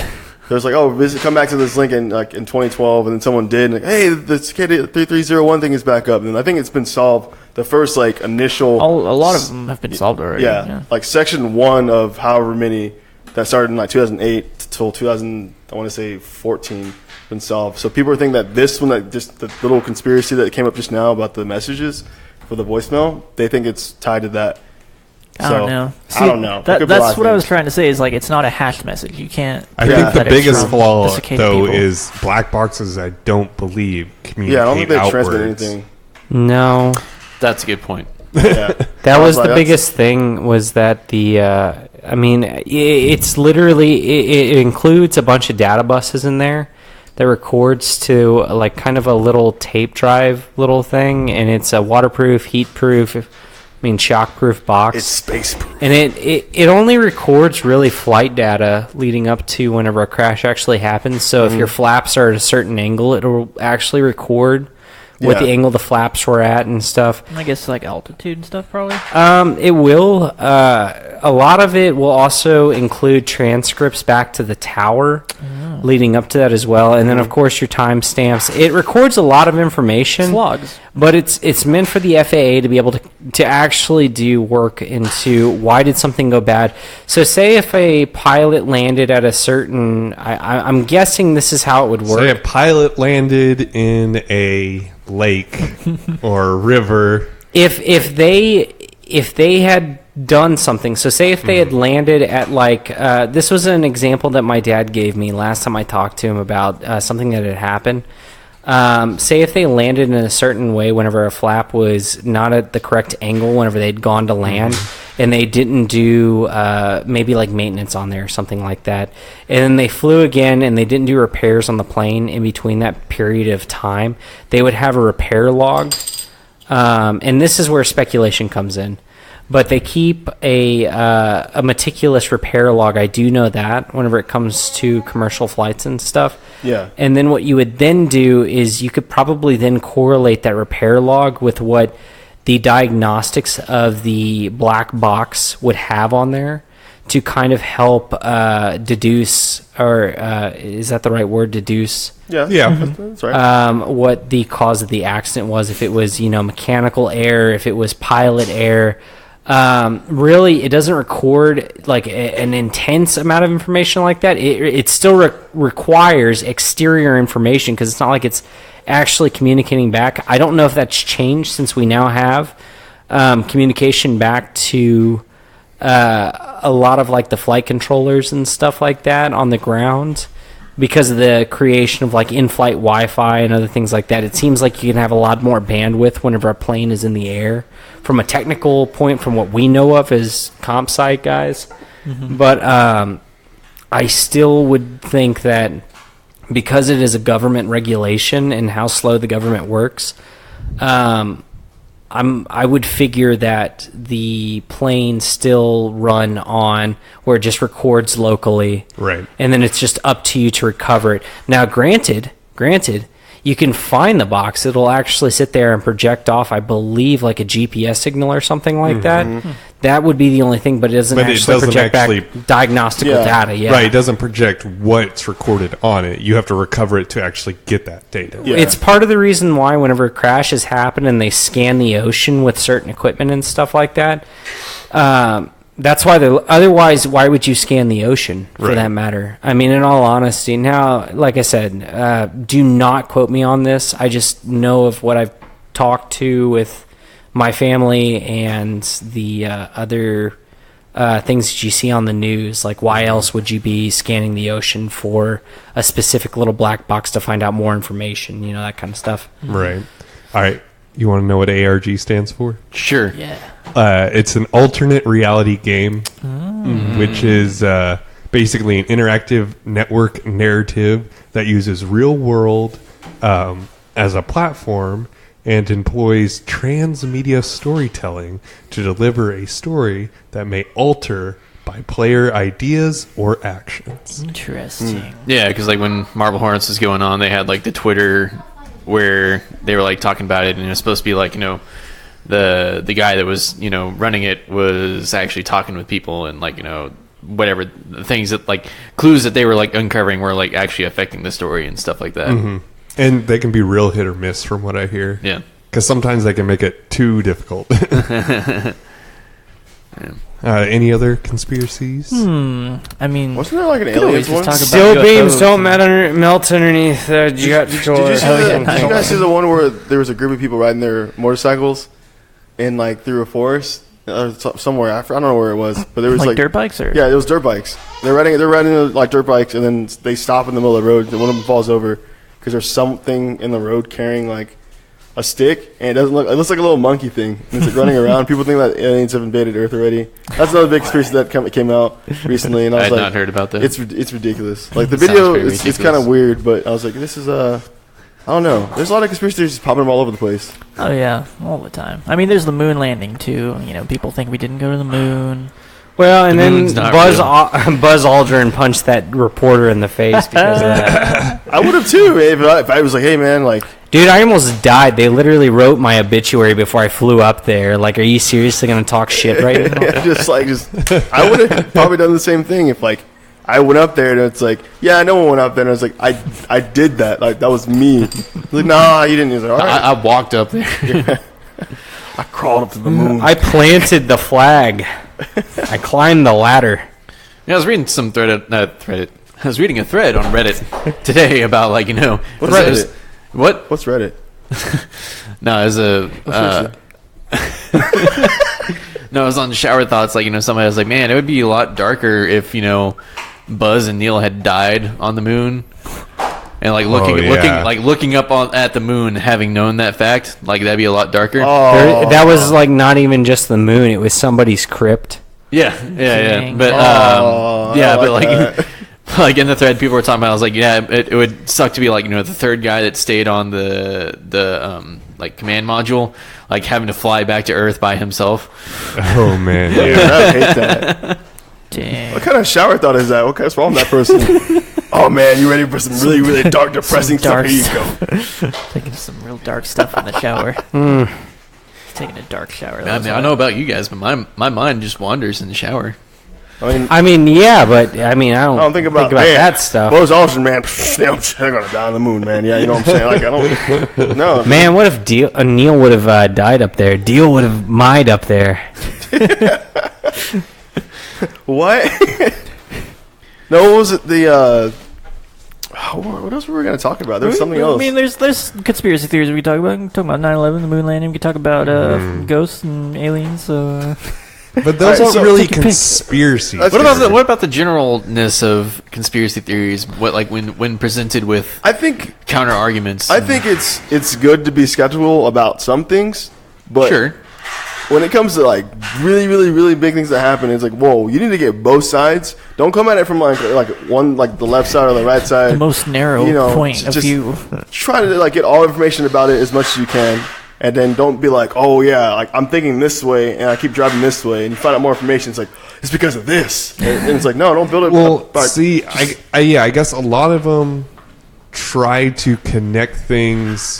There's like, come back to this link in 2012, and then someone did, and like, hey, the Cicada 3301 thing is back up, and I think it's been solved. The first like initial, A lot of them have been solved already. yeah, like section 1 of however many that started in like 2008 till 2000, I want to say 14, been solved. So people are thinking that this one, that just the little conspiracy that came up just now about the messages for the voicemail, they think it's tied to that. I don't know. I don't know. There could be a lot That's of what I was things. trying to say. Is like it's not a hashed message. You can't. I Yeah. think the that it's biggest from flaw, the cicada though, people. is black boxes. I don't believe communicate Yeah, I don't think they transmit outwards. anything. No, That's a good point. Yeah. that was like, the that's- biggest thing. Was that the? I mean, it's literally it includes a bunch of data buses in there that records to like kind of a little tape drive little thing, and it's a waterproof, heat proof, mean, shockproof box. It's space-proof. And it only records really flight data leading up to whenever a crash actually happens. So if your flaps are at a certain angle, it'll actually record what the angle the flaps were at and stuff. I guess like altitude and stuff, probably. It will. A lot of it will also include transcripts back to the tower leading up to that as well. And then, of course, your timestamps. It records a lot of information. Logs. But it's meant for the FAA to be able to actually do work into why did something go bad. So say if a pilot landed at a certain... I'm guessing this is how it would work. Say a pilot landed in a lake or river. If they had done something, so say if they had landed at like this was an example that my dad gave me last time I talked to him about something that had happened. Say if they landed in a certain way whenever a flap was not at the correct angle whenever they'd gone to land, and they didn't do maybe like maintenance on there or something like that, and then they flew again and they didn't do repairs on the plane in between that period of time, they would have a repair log. And this is where speculation comes in. But they keep a meticulous repair log. I do know that whenever it comes to commercial flights and stuff. Yeah. And then what you would then do is you could probably then correlate that repair log with what the diagnostics of the black box would have on there to kind of help deduce, or is that the right word, deduce? Yeah. That's right. What the cause of the accident was, if it was, mechanical error, if it was pilot error. Really, it doesn't record like an intense amount of information like that. It still requires exterior information because it's not like it's actually communicating back. I don't know if that's changed since we now have communication back to a lot of like the flight controllers and stuff like that on the ground. Because of the creation of like in-flight Wi-Fi and other things like that, it seems like you can have a lot more bandwidth whenever a plane is in the air. From a technical point, from what we know of as comp sci guys. But I still would think that because it is a government regulation and how slow the government works, I would figure that the planes still run on where it just records locally. Right. And then it's just up to you to recover it. Now, granted, you can find the box. It'll actually sit there and project off, I believe, like a GPS signal or something like that. That would be the only thing, but it doesn't project back diagnostical data. Yeah. Right, it doesn't project what's recorded on it. You have to recover it to actually get that data. Yeah. It's part of the reason why whenever crashes happen and they scan the ocean with certain equipment and stuff like that, that's why otherwise, why would you scan the ocean for that matter? I mean, in all honesty, now, like I said, do not quote me on this. I just know of what I've talked to with my family and the other things that you see on the news. Like, why else would you be scanning the ocean for a specific little black box to find out more information? That kind of stuff. Right. All right. You want to know what ARG stands for? Sure. Yeah. It's an alternate reality game, which is basically an interactive network narrative that uses real world as a platform and employs transmedia storytelling to deliver a story that may alter by player ideas or actions. Interesting. Yeah, because like when Marble Hornets was going on, they had like the Twitter where they were like talking about it, and it was supposed to be like, the guy that was running it was actually talking with people, and like whatever the things that like clues that they were like uncovering were like actually affecting the story and stuff like that. And they can be real hit or miss from what I hear. Yeah, because sometimes they can make it too difficult. Any other conspiracies? I mean, Wasn't there like an could always aliens one? just talk about Steel beams UFOs don't and- melt underneath the jet Did door. you guys see the one where there was a group of people riding their motorcycles in like through a forest somewhere? I don't know where it was, but there was like dirt bikes or yeah, it was dirt bikes. They're riding like dirt bikes, and then they stop in the middle of the road, and one of them falls over because there's something in the road carrying like a stick, and it looks like a little monkey thing, and it's like running around. People think that aliens have invaded Earth already. That's another big conspiracy that came out recently, and I I was had like, not heard about that. It's ridiculous. Like the Sounds video very is kind ridiculous. of weird, but I was like, this is I don't know. There's a lot of conspiracy theories popping up all over the place. Oh yeah, all the time. I mean, there's the moon landing too. You know, people think we didn't go to the moon. Well, and The then moon's not Buzz real. Buzz Aldrin punched that reporter in the face because of that. I would have too if I was like, hey man, like, Dude, I almost died. They literally wrote my obituary before I flew up there. Like, are you seriously going to talk shit right now? just I would have probably done the same thing if like I went up there and it's like, yeah, no one went up there and I was like, I did that, like that was me. Like, nah, you didn't. He's like, all right. I walked up there. I crawled up to the moon. I planted the flag. I climbed the ladder. Yeah, I was reading some Reddit. I was reading a thread on Reddit today about like What's Reddit? What? What's Reddit? No, it was no, it was on Shower Thoughts. Like somebody was like, man, it would be a lot darker if Buzz and Neil had died on the moon. And like looking up at the moon, having known that fact, like that'd be a lot darker. That was like not even just the moon; it was somebody's crypt. Yeah. Dang. But I like that. like in the thread, people were talking about. I was like, yeah, it would suck to be like the third guy that stayed on the like command module, like having to fly back to Earth by himself. Oh man, Dude, yeah. I hate that. Dang. What kind of shower thought is that? What kind of wrong with that person? Oh man, you ready for some really, really dark, depressing dark stuff? Here you go. Taking some real dark stuff in the shower. Taking a dark shower. I mean, I know about you guys, but my mind just wanders in the shower. I mean, yeah, but I mean, I don't think about man, that stuff. Buzz Aldrin, man, they're gonna die on the moon, man. Yeah, you know what I'm saying? Like, I don't. No, Man, what if Neil would have died up there? Deal would have mied up there. What? No, what was it? What else were we gonna talk about? There was something else. I mean, there's conspiracy theories we can talk about. We can talk about 9/11, the moon landing. We can talk about ghosts and aliens. But those All right, aren't so really take your pick. conspiracy. That's What about the generalness of conspiracy theories? What like when presented with I think counter arguments? it's good to be skeptical about some things, but Sure. when it comes to like really, really, really big things that happen, it's like, whoa, you need to get both sides. Don't come at it from like one, like the left side or the right side. The most narrow point of just view. Try to like get all information about it as much as you can, and then don't be like, oh yeah, like I'm thinking this way and I keep driving this way, and you find out more information. It's like it's because of this, and it's like no, don't build it. Well, up. see, I guess a lot of them try to connect things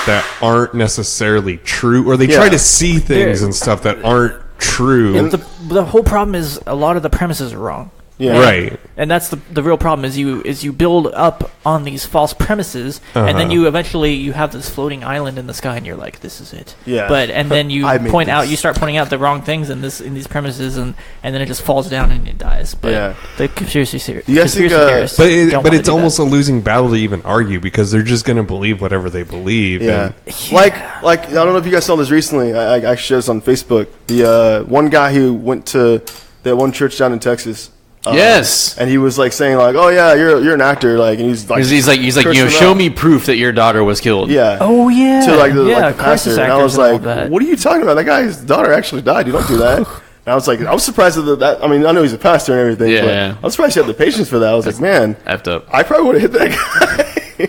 that aren't necessarily true, or they try to see things and stuff that aren't true. And the whole problem is a lot of the premises are wrong. Yeah. Right. And that's the real problem is you build up on these false premises, and then you eventually you have this floating island in the sky, and you're like, this is it. Yeah. And then you I made this. you start pointing out the wrong things in these premises, and then it just falls down and it dies. But Yeah. the conspiracy theories. You guys think, theorists But don't wanna it's do almost that. a losing battle to even argue because they're just going to believe whatever they believe. Yeah. And Like I don't know if you guys saw this recently. I shared this on Facebook. The one guy who went to that one church down in Texas. Yes. And he was like saying like, "Oh yeah, you're an actor." Like, and he's like, He's like cursing show out. me proof that your daughter was killed. Yeah. Oh yeah. To like the crisis pastor, and I was actors and all like, that. "What are you talking about? That guy's daughter actually died. You don't do that." And I was like, I was surprised that. I mean, I know he's a pastor and everything. Yeah, but yeah. I was surprised he had the patience for that. I was like, man, Effed up. I probably would have hit that guy.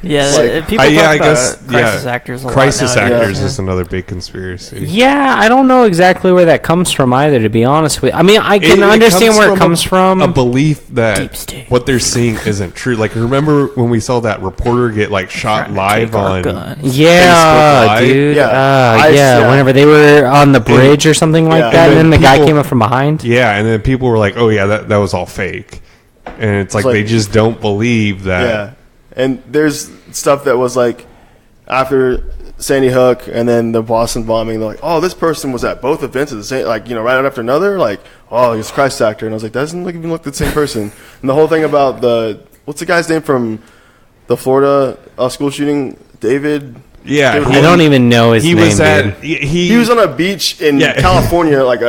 Yeah, Like, people talk I about guess crisis actors a lot crisis nowadays. actors Yeah. is another big conspiracy. Yeah, I don't know exactly where that comes from either, to be honest with you. I mean, I can understand where it comes from. A belief Deep that state. what they're seeing isn't true. Like, remember when we saw that reporter get like shot Trying to live take our on? guns. Yeah, Facebook Live? dude. Yeah. Yeah, whenever they were on the bridge or something like Yeah. that, and And then the then guy people- came up from behind. Yeah, and then people were like, "Oh yeah, that was all fake," and it's like like- they just don't believe that. Yeah, and there's stuff that was like after Sandy Hook and then the Boston bombing. They're like, "Oh, this person was at both events at the same, like right after another." Like, "Oh, he's a Christ actor," and I was like, "That doesn't even look the same person." And the whole thing about what's the guy's name from the Florida school shooting, David. Yeah, David I Wilson? don't even know his he name, was at dude. he was on a beach in Yeah. California like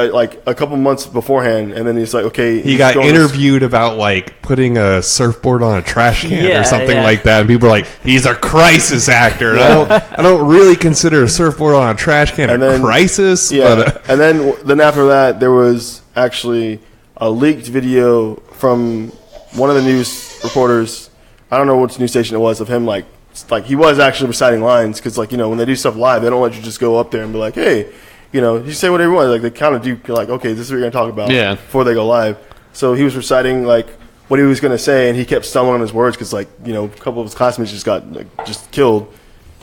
a couple months beforehand, and then he's like, "Okay." he he's got going interviewed about like putting a surfboard on a trash can Yeah, or something yeah. like that, and people were like, "He's a crisis actor." And I don't really consider a surfboard on a trash can And a then- crisis. Yeah, But, and then after that, there was actually a leaked video from one of the news reporters. I don't know which news station it was, of him like like he was actually reciting lines because like when they do stuff live, they don't let you just go up there and be like, hey, you say whatever you want. Like they kind of do like, okay, this is what you're gonna talk about before they go live. So he was reciting like what he was gonna say, and he kept stumbling on his words because like a couple of his classmates just got just killed.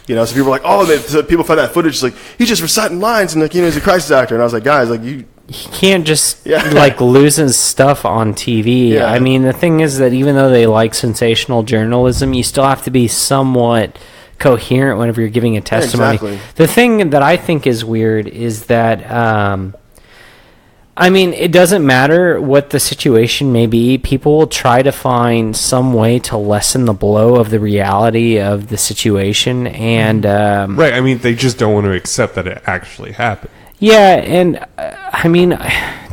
So people were like, oh, so people found that footage. It's like he's just reciting lines, and like he's a crisis actor. And I was like, guys, like he can't just like lose his stuff on TV. Yeah. I mean, the thing is that even though they like sensational journalism, you still have to be somewhat coherent whenever you're giving a testimony. Exactly. The thing that I think is weird is that I mean, it doesn't matter what the situation may be. People will try to find some way to lessen the blow of the reality of the situation. And right, I mean, they just don't want to accept that it actually happened. Yeah, and I mean,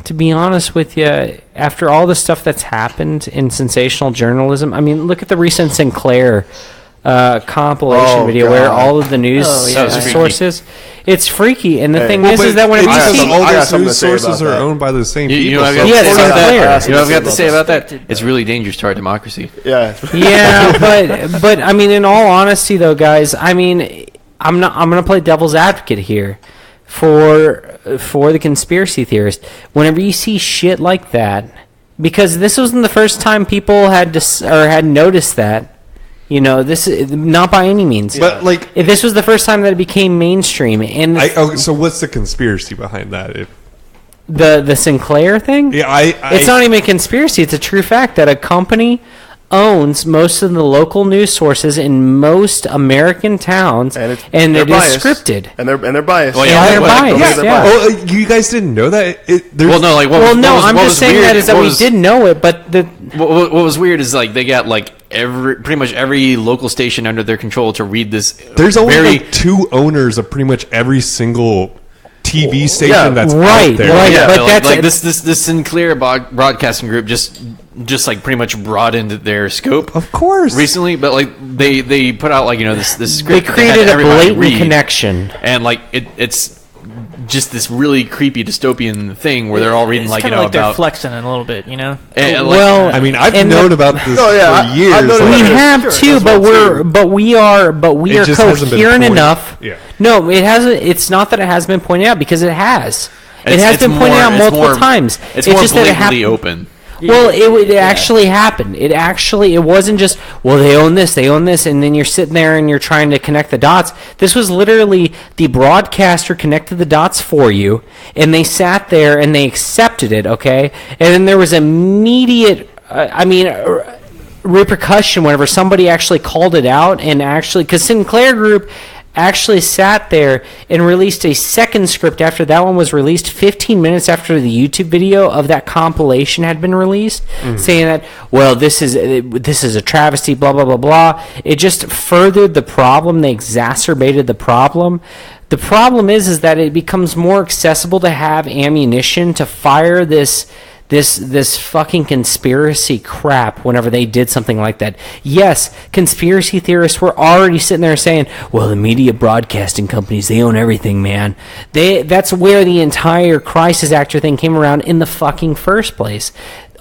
to be honest with you, after all the stuff that's happened in sensational journalism, I mean, look at the recent Sinclair compilation video where all of the news sources. It's freaky, and the thing is that when you see all these news sources are owned by the same people. You know what I've got to say about that? It's really dangerous to our democracy. Yeah. Yeah, but I mean, in all honesty, though, guys, I mean, I'm gonna play devil's advocate here for the conspiracy theorist. Whenever you see shit like that, because this wasn't the first time people had noticed that. This not by any means. But like, if this was the first time that it became mainstream, and so what's the conspiracy behind that? The Sinclair thing? Yeah, it's not even a conspiracy. It's a true fact that a company owns most of the local news sources in most American towns, and it is scripted. And they're biased. Well, yeah, they're biased. Yeah. Oh, you guys didn't know that? I'm just saying that is that we did know it, but what was weird is like they got like pretty much every local station under their control to read this. There's only like 2 owners of pretty much every single TV station that's out there. Right, yeah, but like this Sinclair broadcasting group just like pretty much brought into their scope, of course, recently. But like they put out like this script. They created a blatant connection, and like it's just this really creepy dystopian thing where they're all reading like about they're flexing it a little bit, And, I mean, I've known about this for years. We have too, but we are coherent enough. Yeah. No, it hasn't. It's not that it has been pointed out because it has. It has been pointed out multiple times. It's more just blatantly open. Well, it actually happened. It wasn't just, well, they own this, and then you're sitting there and you're trying to connect the dots. This was literally the broadcaster connected the dots for you, and they sat there and they accepted it, okay? And then there was immediate, repercussion whenever somebody actually called it out, and actually, because Sinclair Group actually sat there and released a second script after that one was released 15 minutes after the YouTube video of that compilation had been released, saying that, well, this is a travesty, blah, blah, blah, blah. It just furthered the problem. They exacerbated the problem. The problem is that it becomes more accessible to have ammunition to fire this fucking conspiracy crap whenever they did something like that. Yes, conspiracy theorists were already sitting there saying, well, the media broadcasting companies, they own everything, man. That's where the entire crisis actor thing came around in the fucking first place.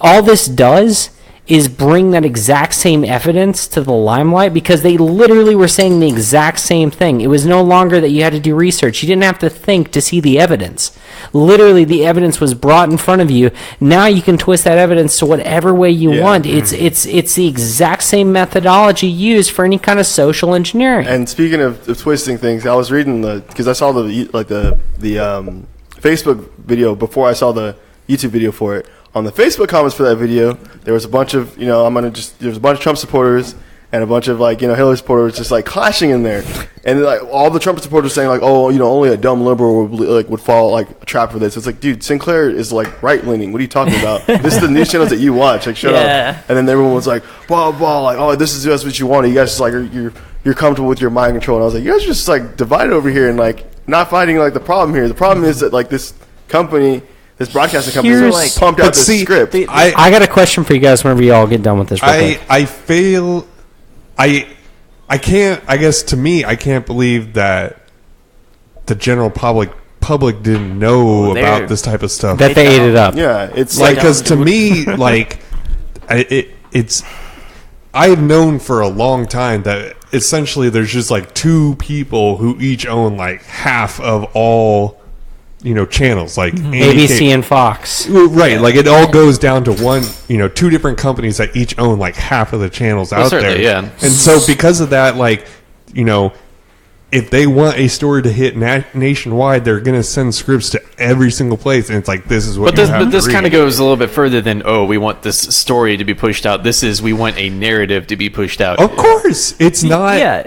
All this does is bring that exact same evidence to the limelight because they literally were saying the exact same thing. It was no longer that you had to do research. You didn't have to think to see the evidence. Literally, the evidence was brought in front of you. Now you can twist that evidence to whatever way you want. It's the exact same methodology used for any kind of social engineering. And speaking of twisting things, I was reading because I saw the Facebook video before I saw the YouTube video for it. On the Facebook comments for that video, there was a bunch of, there was a bunch of Trump supporters and a bunch of Hillary supporters just like clashing in there, and like all the Trump supporters saying like, oh, only a dumb liberal would fall like a trap for this. It's like, dude, Sinclair is like right leaning. What are you talking about? This is the news channels that you watch. Like, shut up. And then everyone was like, blah blah, like, oh, this is just what you want. You guys just like you're comfortable with your mind control. And I was like, you guys are just like divided over here and like not fighting like the problem here. The problem is that like this company. This broadcasting company is like pumped out this script. I got a question for you guys whenever you all get done with this. I can't. I guess to me, I can't believe that the general public didn't know about this type of stuff. That they ate it up. Yeah, it's like because to me, like it's I have known for a long time that essentially there's just like two people who each own like half of all, channels, like ABC and Fox. Right, like it all goes down to one, two different companies that each own like half of the channels out there. Yeah. And so because of that, like, if they want a story to hit nationwide, they're going to send scripts to every single place, and it's like, this is what. But this kind of goes a little bit further than, we want this story to be pushed out. We want a narrative to be pushed out. Of course, it's not. Yeah,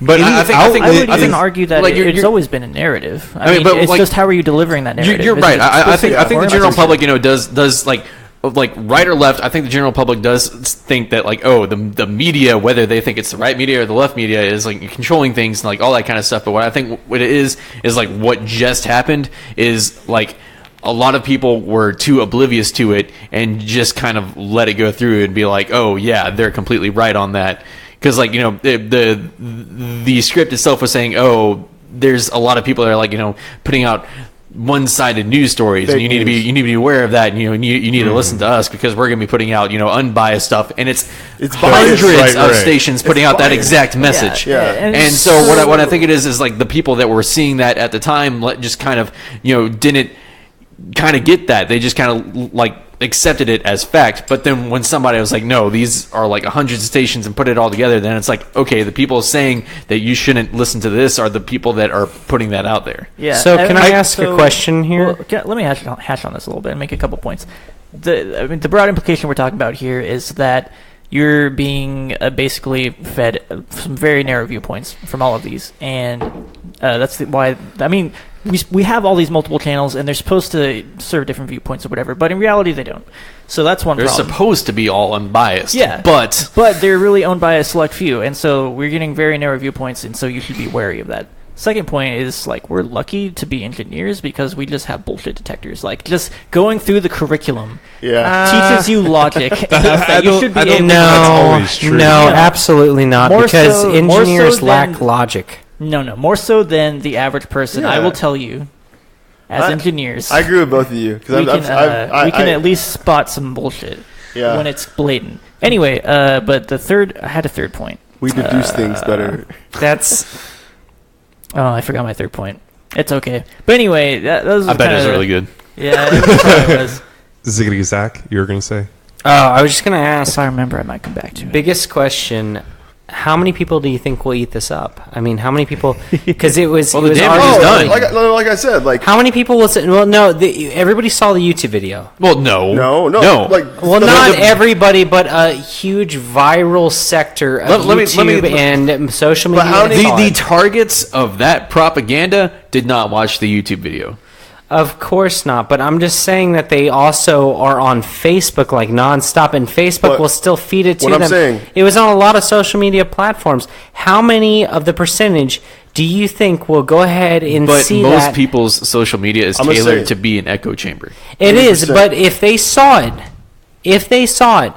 But I would even argue that it's always been a narrative. I mean, it's just how are you delivering that narrative? You're right. I think the general public, does like right or left. I think the general public does think that like, the media, whether they think it's the right media or the left media, is like controlling things and like all that kind of stuff. But what I think what it is like what just happened is like a lot of people were too oblivious to it and just kind of let it go through and be like, oh yeah, they're completely right on that. Because like, the script itself was saying, there's a lot of people that are like, putting out one-sided news stories, and you need to be aware of that. And, you need to listen to us because we're going to be putting out unbiased stuff, and it's hundreds of stations putting out that exact message. Yeah. And so what I think it is like the people that were seeing that at the time just kind of didn't kind of get that. They just kind of like accepted it as fact. But then when somebody was like, no, these are like 100 stations, and put it all together, then it's like, okay, the people saying that you shouldn't listen to this are the people that are putting that out there. Yeah. So can I ask a question here? Well, let me hash on this a little bit and make a couple points. The broad implication we're talking about here is that you're being basically fed some very narrow viewpoints from all of these, and that's why. I mean, we have all these multiple channels, and they're supposed to serve different viewpoints or whatever, but in reality, they don't. So that's one They're problem. supposed to be all unbiased. Yeah, but they're really owned by a select few, and so we're getting very narrow viewpoints, and so you should be wary of that. Second point is, like, we're lucky to be engineers because we just have bullshit detectors. Like, just going through the curriculum teaches you logic enough that you should be able to... No, absolutely not, because engineers lack logic. No, more so than the average person. Yeah. I will tell you, as engineers... I agree with both of you. We can at least spot some bullshit when it's blatant. Anyway, but I had a third point. We deduce things better. That's... Oh, I forgot my third point. It's okay. But anyway, those I bet it was really good. Yeah, it was. Ziggity Zach, you were going to say? Oh, I was just going to ask. If I remember, I might come back to it. Biggest question: how many people do you think will eat this up? I mean, how many people? Because it was. Well, it was the damage is done. Like I said, like how many people will sit? Well, no, everybody saw the YouTube video. Well, no. Like, Well, not everybody, but a huge viral sector of YouTube and social media. But how many- The targets of that propaganda did not watch the YouTube video. Of course not, but I'm just saying that they also are on Facebook like nonstop, and Facebook will still feed it to them. I'm saying, it was on a lot of social media platforms. How many of the percentage do you think will go ahead and see that? But most people's social media is tailored to be an echo chamber. It is, but if they saw it,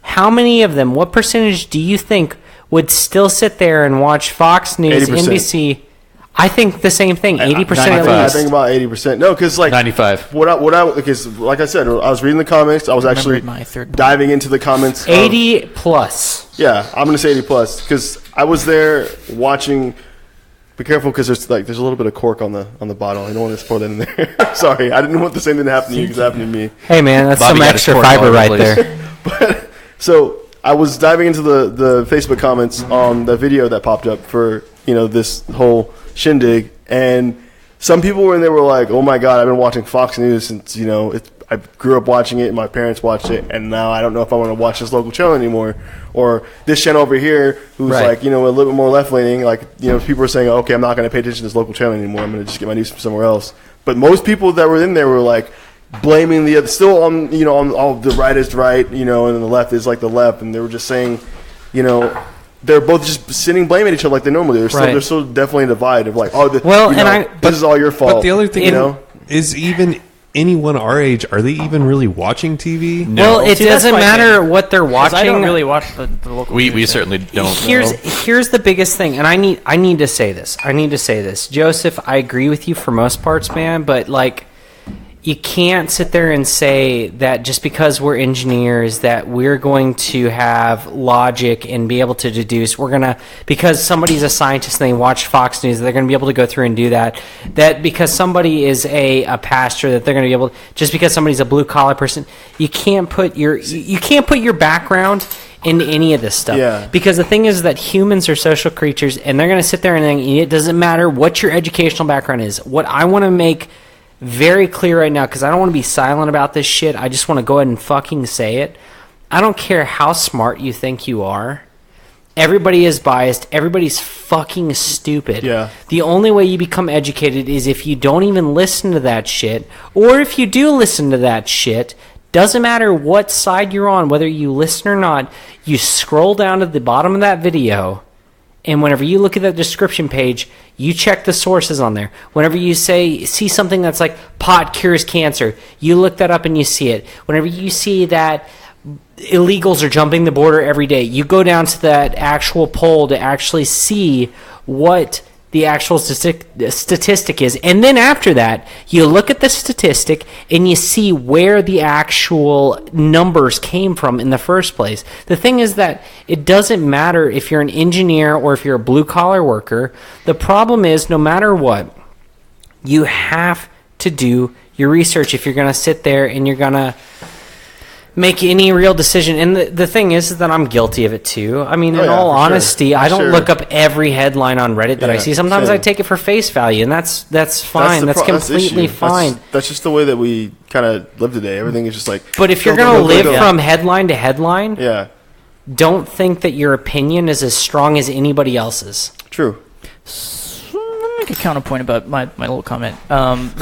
how many of them, what percentage do you think would still sit there and watch Fox News, 80%. NBC? I think the same thing, 80% at I least. think about 80%. No, because like 95. Because like I said, I was reading the comments. I was actually diving into the comments. 80 plus. Yeah, I'm gonna say 80 plus because I was there watching. Be careful because there's a little bit of cork on the bottle. I don't want to pour that in there. Sorry, I didn't want the same thing to happen to you because it happened to me. Hey man, that's Bobby some extra fiber right there. But so I was diving into the Facebook comments on the video that popped up for this whole shindig, and some people were in there were like, "Oh my God, I've been watching Fox News since I grew up watching it, and my parents watched it, and now I don't know if I want to watch this local channel anymore." Or this channel over here, who's like a little bit more left leaning, people are saying, "Okay, I'm not going to pay attention to this local channel anymore. I'm going to just get my news from somewhere else." But most people that were in there were like blaming the other, still on on all the right is right, and the left is like the left, and they were just saying, they're both just sitting blaming each other like they normally do. They're still definitely divided of like, this is all your fault. But the other thing, is even anyone our age, are they even really watching TV? No. Well, it doesn't matter what they're watching. I don't really watch the local. We certainly don't. Here's the biggest thing, and I need to say this. Joseph, I agree with you for most parts, man. But like, you can't sit there and say that just because we're engineers that we're going to have logic and be able to deduce. Because somebody's a scientist and they watch Fox News, they're going to be able to go through and do that. That because somebody is a pastor, that they're going to be able to, just because somebody's a blue collar person, you can't put your background into any of this stuff. Yeah. Because the thing is that humans are social creatures, and they're going to sit there and think, it doesn't matter what your educational background is. What I want to make very clear right now, because I don't want to be silent about this shit. I just want to go ahead and fucking say it. I don't care how smart you think you are. Everybody is biased. Everybody's fucking stupid. Yeah. The only way you become educated is if you don't even listen to that shit, or if you do listen to that shit. Doesn't matter what side you're on, whether you listen or not, you scroll down to the bottom of that video, and whenever you look at that description page, you check the sources on there. Whenever you see something that's like pot cures cancer, you look that up and you see it. Whenever you see that illegals are jumping the border every day, you go down to that actual poll to actually see what the actual statistic is. And then after that, you look at the statistic and you see where the actual numbers came from in the first place. The thing is that it doesn't matter if you're an engineer or if you're a blue-collar worker. The problem is, no matter what, you have to do your research if you're going to sit there and you're going to make any real decision. And the thing is that I'm guilty of it too. I mean, in all honesty, sure. I don't look up every headline on Reddit that I see. Sometimes same. I take it for face value, and that's fine. That's completely fine. That's just the way that we kind of live today. Everything is just like. But if you're going to live from headline to headline, don't think that your opinion is as strong as anybody else's. True. Let me make a counterpoint about my little comment.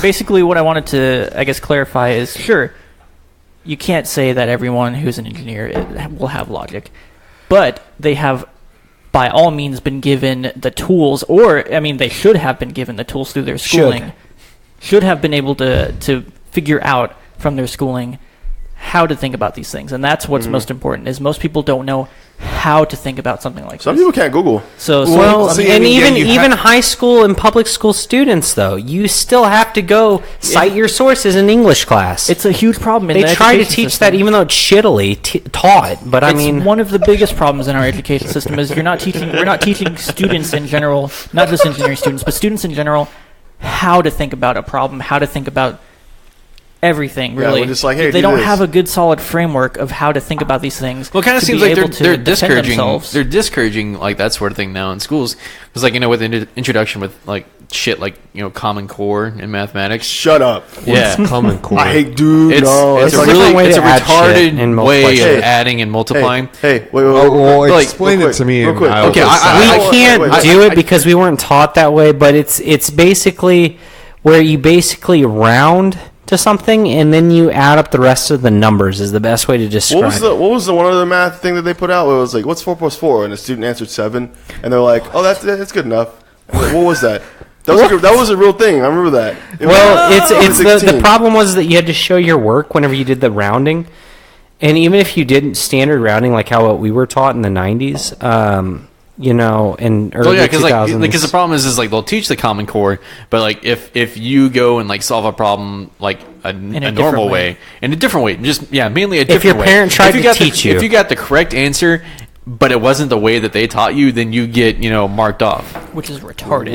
Basically, what I wanted to, I guess, clarify is, sure, you can't say that everyone who's an engineer will have logic, but they have, by all means, been given the tools, or, I mean, they should have been given the tools through their schooling. Should have been able to figure out from their schooling how to think about these things. And that's what's most important, is most people don't know how to think about something like Some this. people can't Google. Even high school and public school students, though, you still have to go cite your sources in English class. It's a huge problem in they the try to education teach system. that, even though it's shittily taught. But I mean, one of the biggest problems in our education system is we're not teaching students in general, not just engineering students, but students in general, how to think about a problem, how to think about everything, really. We're just like, hey, they don't this. have a good solid framework of how to think about these things. Well, it kind of to seems be like able they're to defend discouraging. themselves. They're discouraging like that sort of thing now in schools. It's like, with the introduction with like shit like Common Core in mathematics. Shut up. Yeah, Common Core. I hate, dude. It's It's a like, really way it's to a add shit and retarded way multiply of shit. adding and multiplying. Hey, wait. Well, Like, explain real it to me. quick, real quick. and I'll Okay, decide. we can't wait. do it because we weren't taught that way, but it's basically where you basically round to something and then you add up the rest of the numbers is the best way to describe What was the one other math thing that they put out? Where it was like, what's 4 plus 4? And a student answered 7, and they're like, oh, that's good enough. What was that? That was a real thing. I remember that. The problem was that you had to show your work whenever you did the rounding, and even if you didn't standard rounding like how we were taught in the 90s, in early 2000s. Because the problem is like they'll teach the Common Core, but like if you go and like solve a problem like a normal way, in a different way, just mainly a different way. If your parent tried to teach you, if you got the correct answer, but it wasn't the way that they taught you, then you get marked off, which is retarded.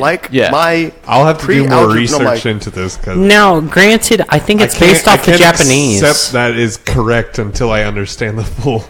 I'll have to do more research into this. Cause now, granted, I think it's based off the Japanese. Accept that is correct until I understand the full.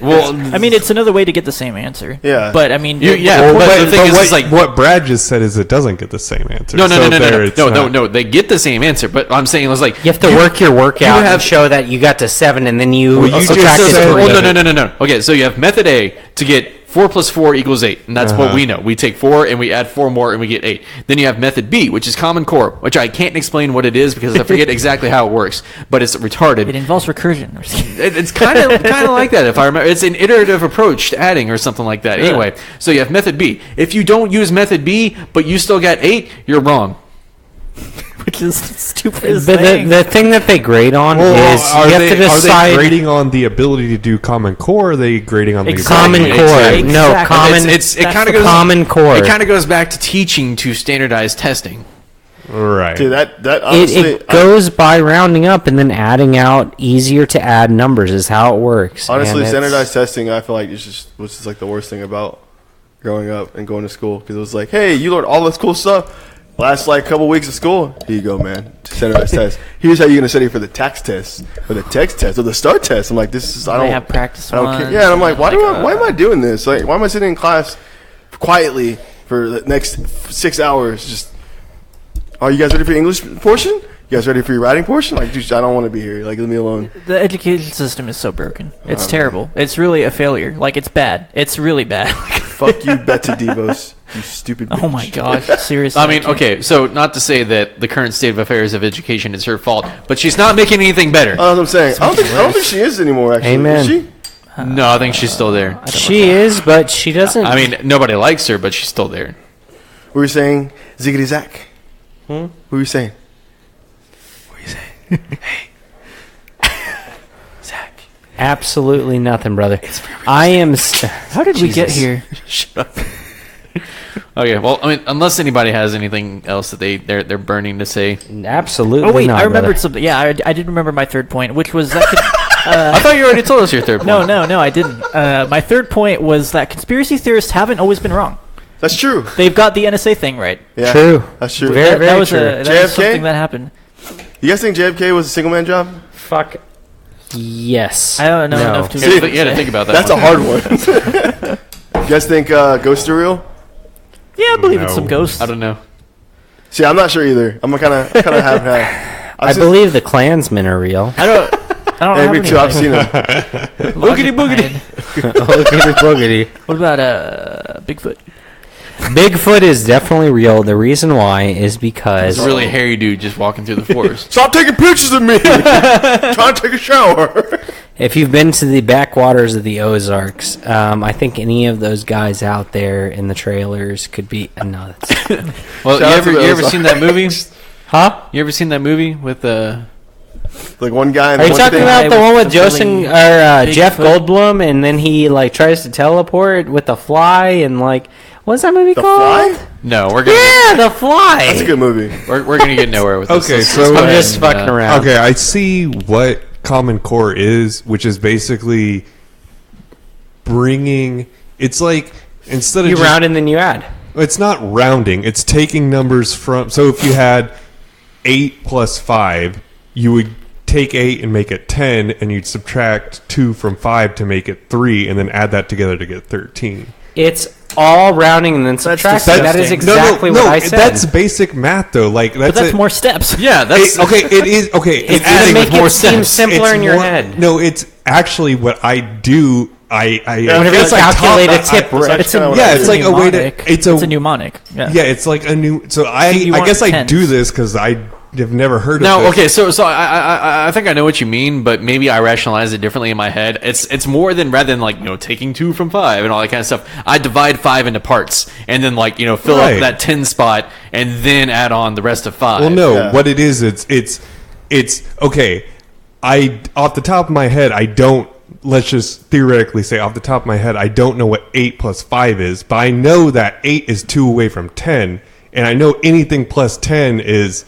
Well, I mean, it's another way to get the same answer. Yeah. But I mean, but the thing is like what Brad just said is it doesn't get the same answer. No. They get the same answer, but I'm saying it was like you have to work your work out and show that you got to 7, and then you subtract it. No. Okay, so you have method A to get 4 plus 4 equals 8, and that's what we know. We take 4 and we add 4 more and we get 8. Then you have method B, which is Common Core, which I can't explain what it is because I forget exactly how it works, but it's retarded. It involves recursion. It's kind of like that, if I remember. It's an iterative approach to adding or something like that. Anyway, so you have method B. If you don't use method B, but you still got 8, you're wrong. Which is stupid. But the thing that they grade on is you have to decide. Are they grading on the ability to do Common Core? Or are they grading on the Common Core? Exactly. No, Common. It kind of goes Common Core. It kind of goes back to teaching to standardized testing. Right. Dude, that honestly, It goes by rounding up and then adding out easier to add numbers is how it works. honestly, And it's- standardized testing, I feel like was just like the worst thing about growing up and going to school, because it was like, hey, you learned all this cool stuff. Last like couple weeks of school, here you go, man. Standardized test. Here's how you're gonna study for the tax test, or the text test, or the STAR test. I'm like, this is I They don't have practice I don't care. ones, Yeah, and I'm like, why and why am I doing this? Like, why am I sitting in class quietly for the next 6 hours? Just, are you guys ready for your English portion? You guys ready for your writing portion? Like, dude, I don't want to be here. Like, leave me alone. The education system is so broken. It's terrible. It's really a failure. Like, it's bad. It's really bad. Fuck you, Betsy DeVos. You stupid bitch. Oh my gosh, seriously. I mean, okay, so not to say that the current state of affairs of education is her fault, but she's not making anything better. That's what I'm saying. I don't think she is anymore, actually. Amen. Is she? No, I think she's still there. She is, but she doesn't. I mean, nobody likes her, but she's still there. What were you saying? Ziggity Zack? What were you saying? What were you saying? Hey. Zach. absolutely nothing, brother. I am. how did we get here? Shut up. Okay, well, I mean, unless anybody has anything else that they're burning to say. Absolutely Oh wait, not. I remembered brother. something. Yeah, I did remember my third point, which was that. I thought you already told us your third point. No, I didn't. My third point was that conspiracy theorists haven't always been wrong. That's true. They've got the NSA thing right. Yeah, True. That's true. Very, that was true. that was JFK? something that happened. You guys think JFK was a single man job? Fuck. Yes. I don't know No. enough to. You had to think about that. That's one. a hard one. You guys think ghosts are real? Yeah, I believe in No. some ghosts. I don't know. See, I'm not sure either. I'm kind of half. I believe the Klansmen are real. I don't Hey, have me too. I've anything. seen them. Boogity boogity. Boogity boogity. What about Bigfoot? Bigfoot is definitely real. The reason why is because It's a really hairy dude just walking through the forest. Stop taking pictures of me. Trying to take a shower. if you've been to the backwaters of the Ozarks, I think any of those guys out there in the trailers could be nuts. Well, Shout out to you those ever seen that movie? Huh? You ever seen that movie with Like one guy. And Are you one talking thing. about the one with Joseph Really or Jeff Bigfoot. Goldblum, and then he like tries to teleport with the fly, and like what's that movie The called? Fly? No, we're gonna Yeah, the fly. That's a good movie. we're gonna get nowhere with this. Okay, Let's so- go I'm ahead just and, fucking around. Okay, I see what Common Core is, which is basically bringing. It's like instead of You just, round and then you add. it's not rounding. It's taking numbers from. So if you had 8 plus 5, you would take 8 and make it 10, and you'd subtract 2 from 5 to make it 3, and then add that together to get 13. It's all rounding and then subtracting. That is disgusting. exactly what I said. That's basic math, though. Like But that's it. more steps. Yeah, that's Okay, it is okay. It's adding gonna with make more it seem steps. simpler It's in your more- head. No, it's actually what I do. I Whenever you guess I taught calculate a that- tip, right? It's a, Yeah, it's like a way to- mnemonic. it's It's a- a mnemonic. Yeah. Yeah, it's like a new. So you I want guess I tens. do this because I have never heard No, of this. okay, so I think I know what you mean, but maybe I rationalize it differently in my head. It's more than rather than like taking 2 from 5 and all that kind of stuff. I divide 5 into parts and then fill Right. up that 10 spot and then add on the rest of 5. Well, no, Yeah. what it is, it's okay. I off the top of my head, I don't. Let's just theoretically say off the top of my head, I don't know what 8 plus 5 is, but I know that 8 is 2 away from 10, and I know anything plus 10 is,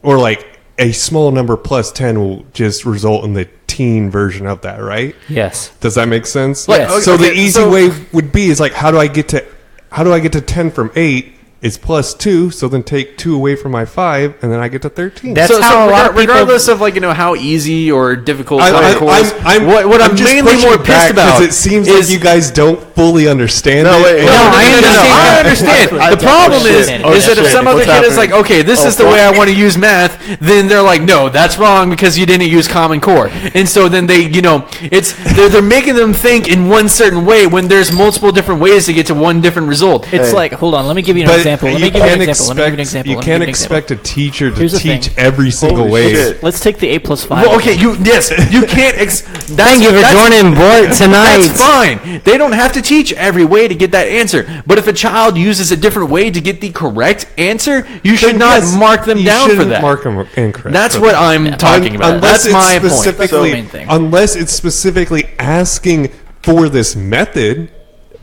or like a small number plus 10 will just result in the teen version of that, right? Yes. Does that make sense? Yes. So the Okay, easy so- way would be is like, how do I get to 10 from 8? It's plus 2, so then take 2 away from my 5, and then I get to 13. That's how a lot of people. regardless of how easy or difficult I- Common Core is, what I'm just mainly pushing more back pissed about it seems is like you guys don't fully understand No, it. wait, and- no, I understand. I- The problem shit. is Oh, that if shit. some other What's kid is happening? like, okay, this is the way I want to use math, then they're like, no, that's wrong because you didn't use Common Core. And so then they, they're making them think in one certain way when there's multiple different ways to get to one different result. It's Hey. like, hold on, let me give you an But example. Let you me give you an can't example. Let me give you an example. You Let me give can't you an example. expect a teacher to Here's the teach thing. every single Holy way. shit. Let's take the 8 plus 5. Well, okay, you can't. Thank you for joining board tonight. That's fine. They don't have to teach every way to get that answer. But if a child uses a different way to get the correct answer, you should Then not yes, mark them you down for shouldn't that. Mark them incorrect. That's for what that. I'm talking about. Unless That's my point. specifically, That's the main thing. unless it's specifically asking for this method,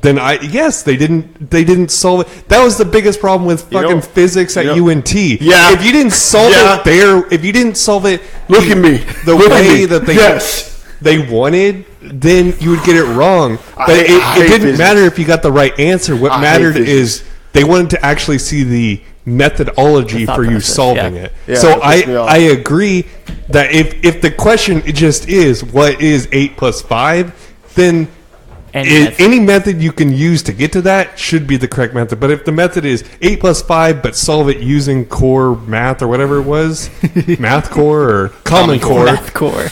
then yes, they didn't solve it. That was the biggest problem with fucking physics at UNT. Yeah. If you didn't solve it there, if you didn't solve it, look at me, the way that they wanted, then you would get it wrong. But it didn't matter if you got the right answer. What mattered is they wanted to actually see the methodology for you solving it. Yeah, so I agree that if the question just is what is 8 plus 5, then any method you can use to get to that should be the correct method. But if the method is 8 plus 5, but solve it using core math or whatever it was, math core or common core, Math core.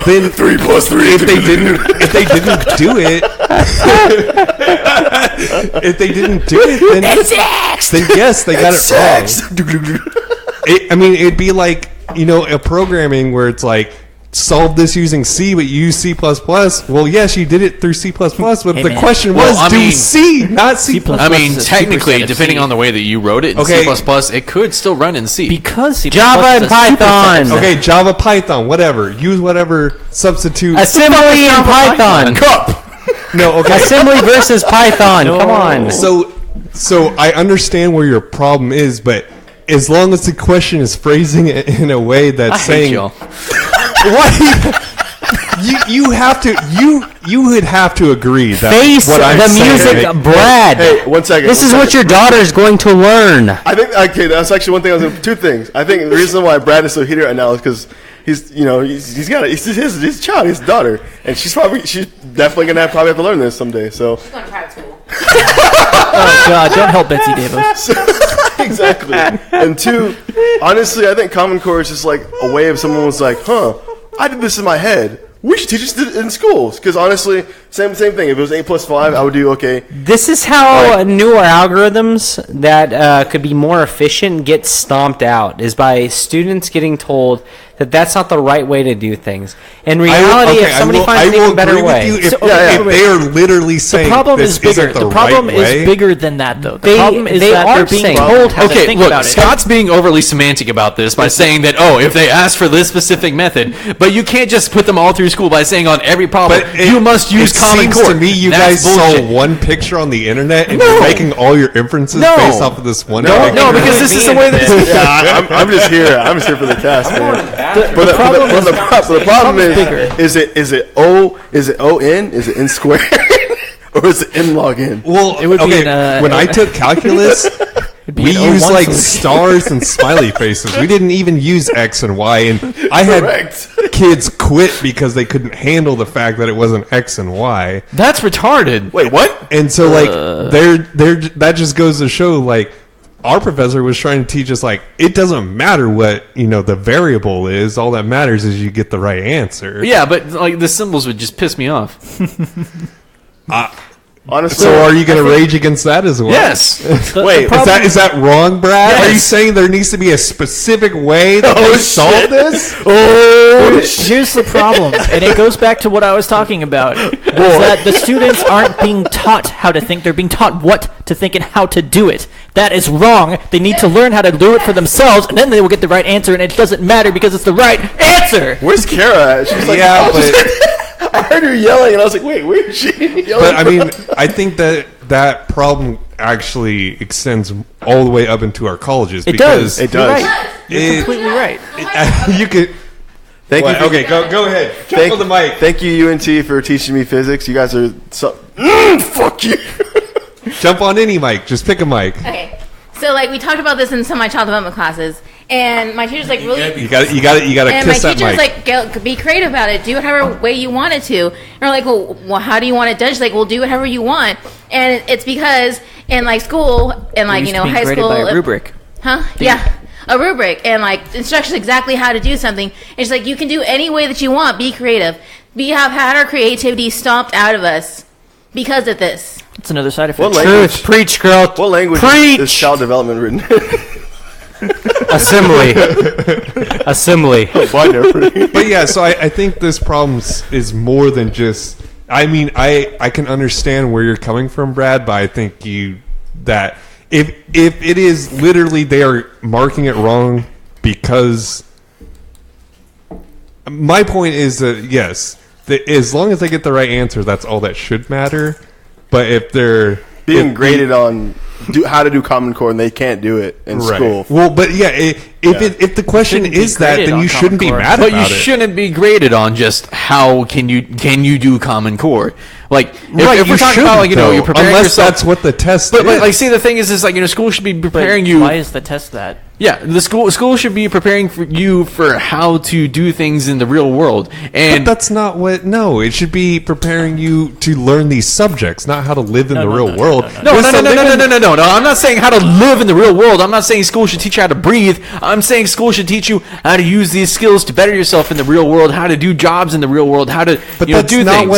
then 3 plus 3. If they didn't do it, then yes, they got it wrong. I mean, it'd be like a programming where it's like, solve this using C, but you use C++. Well, yes, you did it through C++, but the question was, do C, not C++. I mean, technically, depending on the way that you wrote it in C++, it could still run in C. Because C++ Java and Python. Okay, Java, Python, whatever. Use whatever substitute. Assembly and Python. Cup. No, okay. Assembly versus Python. Come on. So I understand where your problem is, but as long as the question is phrasing it in a way that's saying, what? You have to you would have to agree that face what I'm the saying, music, Brad. Hey, 1 second. This is what your daughter's going to learn. I think that's actually one thing. Two things. I think the reason why Brad is so heated right now is because he's his child, his daughter, and she's definitely gonna probably have to learn this someday. So She's going to private school. Oh God! Don't help Betsy Davis. exactly. And 2, honestly, I think Common Core is just like a way of someone was like, I did this in my head. We should teach this in schools. Because honestly, same thing. If it was 8 plus 5, I would do okay. This is how newer algorithms that could be more efficient get stomped out, is by students getting told that that's not the right way to do things. In reality, if somebody finds an even better way. If they are literally saying The problem this is bigger. isn't the The problem right is way. bigger than that, though. The They- problem is they that are they're being saying- told how to Okay, think look, about it. Scott's being overly semantic about this by saying that, if they ask for this specific method, but you can't just put them all through school by saying on every problem, you must use Common seems Core. to me you That's guys bullshit. saw one picture on the internet and you're making all your inferences based off of this one picture. No, because this is the way that it's... Yeah, I'm just here. I'm just here for the test, man. But the problem is it O? Is it O-N? Is it N squared? Or is it N log N? Well, It would be when I took calculus, be we an used O1 like solution. stars and smiley faces. We didn't even use X and Y, and I had Correct. kids quit because they couldn't handle the fact that it wasn't X and Y. That's retarded. Wait, what? And so, like, that just goes to show, like, our professor was trying to teach us, like, it doesn't matter what, the variable is. All that matters is you get the right answer. Yeah, but like the symbols would just piss me off. Honestly, So are you going to rage against that as well? Yes. wait, Is that wrong, Brad? Yes. Are you saying there needs to be a specific way that they solve this? Here's the problem, and it goes back to what I was talking about, is that the students aren't being taught how to think. They're being taught what to think and how to do it. That is wrong. They need to learn how to do it for themselves, and then they will get the right answer, and it doesn't matter because it's the right answer. Where's Kara at? She's like, Yeah, but I heard her yelling, and I was like, wait, where is she yelling? But I mean, I think that problem actually extends all the way up into our colleges. It because does. It You're does. right. You're completely right. You could. Thank you. Okay, go ahead. Jump on the mic. Thank you, UNT, for teaching me physics. You guys are so. Fuck you. Jump on any mic. Just pick a mic. Okay. So, like, we talked about this in some of my child development classes, and my teacher's like, really... You got to And my kiss that teacher's mic. like, be creative about it. Do it however way you want it to. And we're like, well, how do you want it done? She's like, well, do it however you want. And it's because in, like, school, and, like, Used to be high graded school... by a rubric. Huh? Yeah. A rubric. And, like, instructions exactly how to do something. And she's like, you can do any way that you want. Be creative. We have had our creativity stomped out of us because of this. It's another side effect. What language? Truth. Preach, girl. What language Preach. is child development written? Assembly. Assembly. But yeah, so I think this problem is more than just. I mean, I can understand where you're coming from, Brad, but I think that if it is literally they are marking it wrong because. My point is that yes, as long as they get the right answer, that's all that should matter. But if they're being graded on how to do Common Core and they can't do it in school. Well, but yeah, if the question is that, then you shouldn't be mad about it. But you shouldn't be graded on just how can you do Common Core. Like, if we're talking about, like, you're preparing unless yourself, that's what the test is. But like, see, the thing is like, school should be preparing you. Why is the test that? Yeah, the school should be preparing you for how to do things in the real world. And but that's not what. No, it should be preparing you to learn these subjects, not how to live in the real world. No. I'm not saying how to live in the real world. I'm not saying school should teach you how to breathe. I'm saying school should teach you how to use these skills to better yourself in the real world, how to do jobs in the real world, how to but do that's not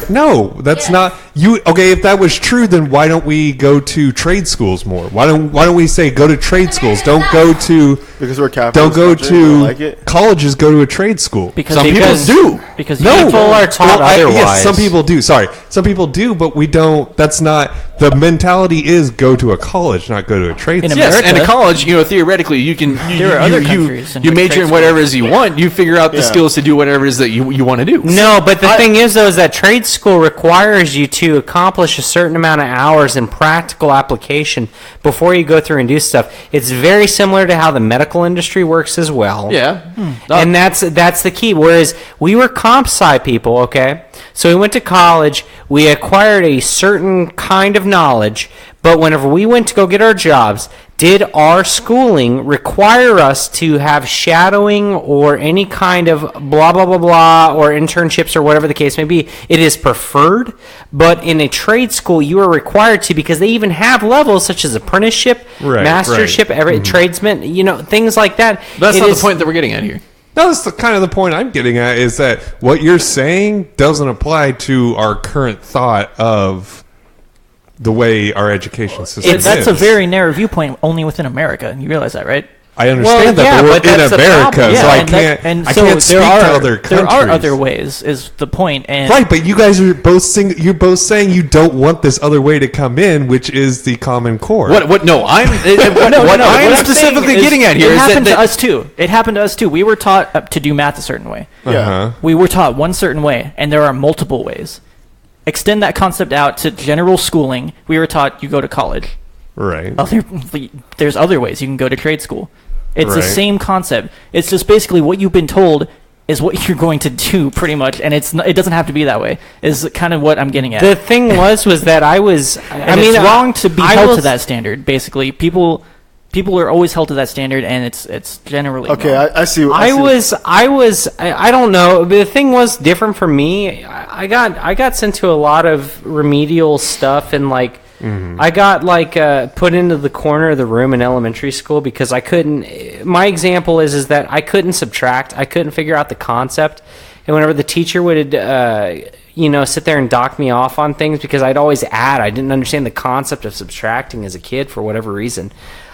things. That's not you. Okay, if that was true, then why don't we go to trade schools more? Why don't we say go to trade schools? Don't go to because we're capitalist. Don't go country, we like to it. colleges. Go to a trade school. Because some people do. Because people are taught otherwise. Yes, some people do. Sorry, some people do, but we don't. That's not the mentality. Is go to a college, not go to a trade school. Yes, and a college, theoretically, you can. There are other countries in you which major trade in whatever it is you want. You figure out the skills to do whatever it is that you want to do. No, but the thing is, though, is that trade school requires you to accomplish a certain amount of hours in practical application before you go through and do stuff. It's very similar to how the medical industry works as well. Yeah. And that's the key. Whereas we were comp sci people, okay? So we went to college, we acquired a certain kind of knowledge, but whenever we went to go get our jobs, did our schooling require us to have shadowing or any kind of blah, blah, blah, blah, or internships or whatever the case may be? It is preferred, but in a trade school, you are required to, because they even have levels such as apprenticeship, mastership, tradesman, things like that. That's not the point that we're getting at here. No, that's kind of the point I'm getting at, is that what you're saying doesn't apply to our current thought of the way our education system is. That's a very narrow viewpoint only within America. You realize that, right? I understand that, but we're in America, so I can't speak to other countries. There are other ways, is the point. And right, but you guys are both saying you don't want this other way to come in, which is the Common Core. What? No, I'm I'm specifically getting at here it is happened to us too. It happened to us too. We were taught to do math a certain way. Yeah. We were taught one certain way, and there are multiple ways. Extend that concept out to general schooling. We were taught you go to college. Right. There's other ways. You can go to trade school. It's the Right. same concept. It's just basically what you've been told is what you're going to do, pretty much, and it doesn't have to be that way. Is kind of what I'm getting at. The thing was that it's wrong to be held to that standard. Basically, people are always held to that standard, and it's generally okay. wrong. I see. I don't know. The thing was different for me. I got sent to a lot of remedial stuff, and I got put into the corner of the room in elementary school because I couldn't. My example is that I couldn't subtract. I couldn't figure out the concept, and whenever the teacher would sit there and dock me off on things because I'd always add. I didn't understand the concept of subtracting as a kid for whatever reason.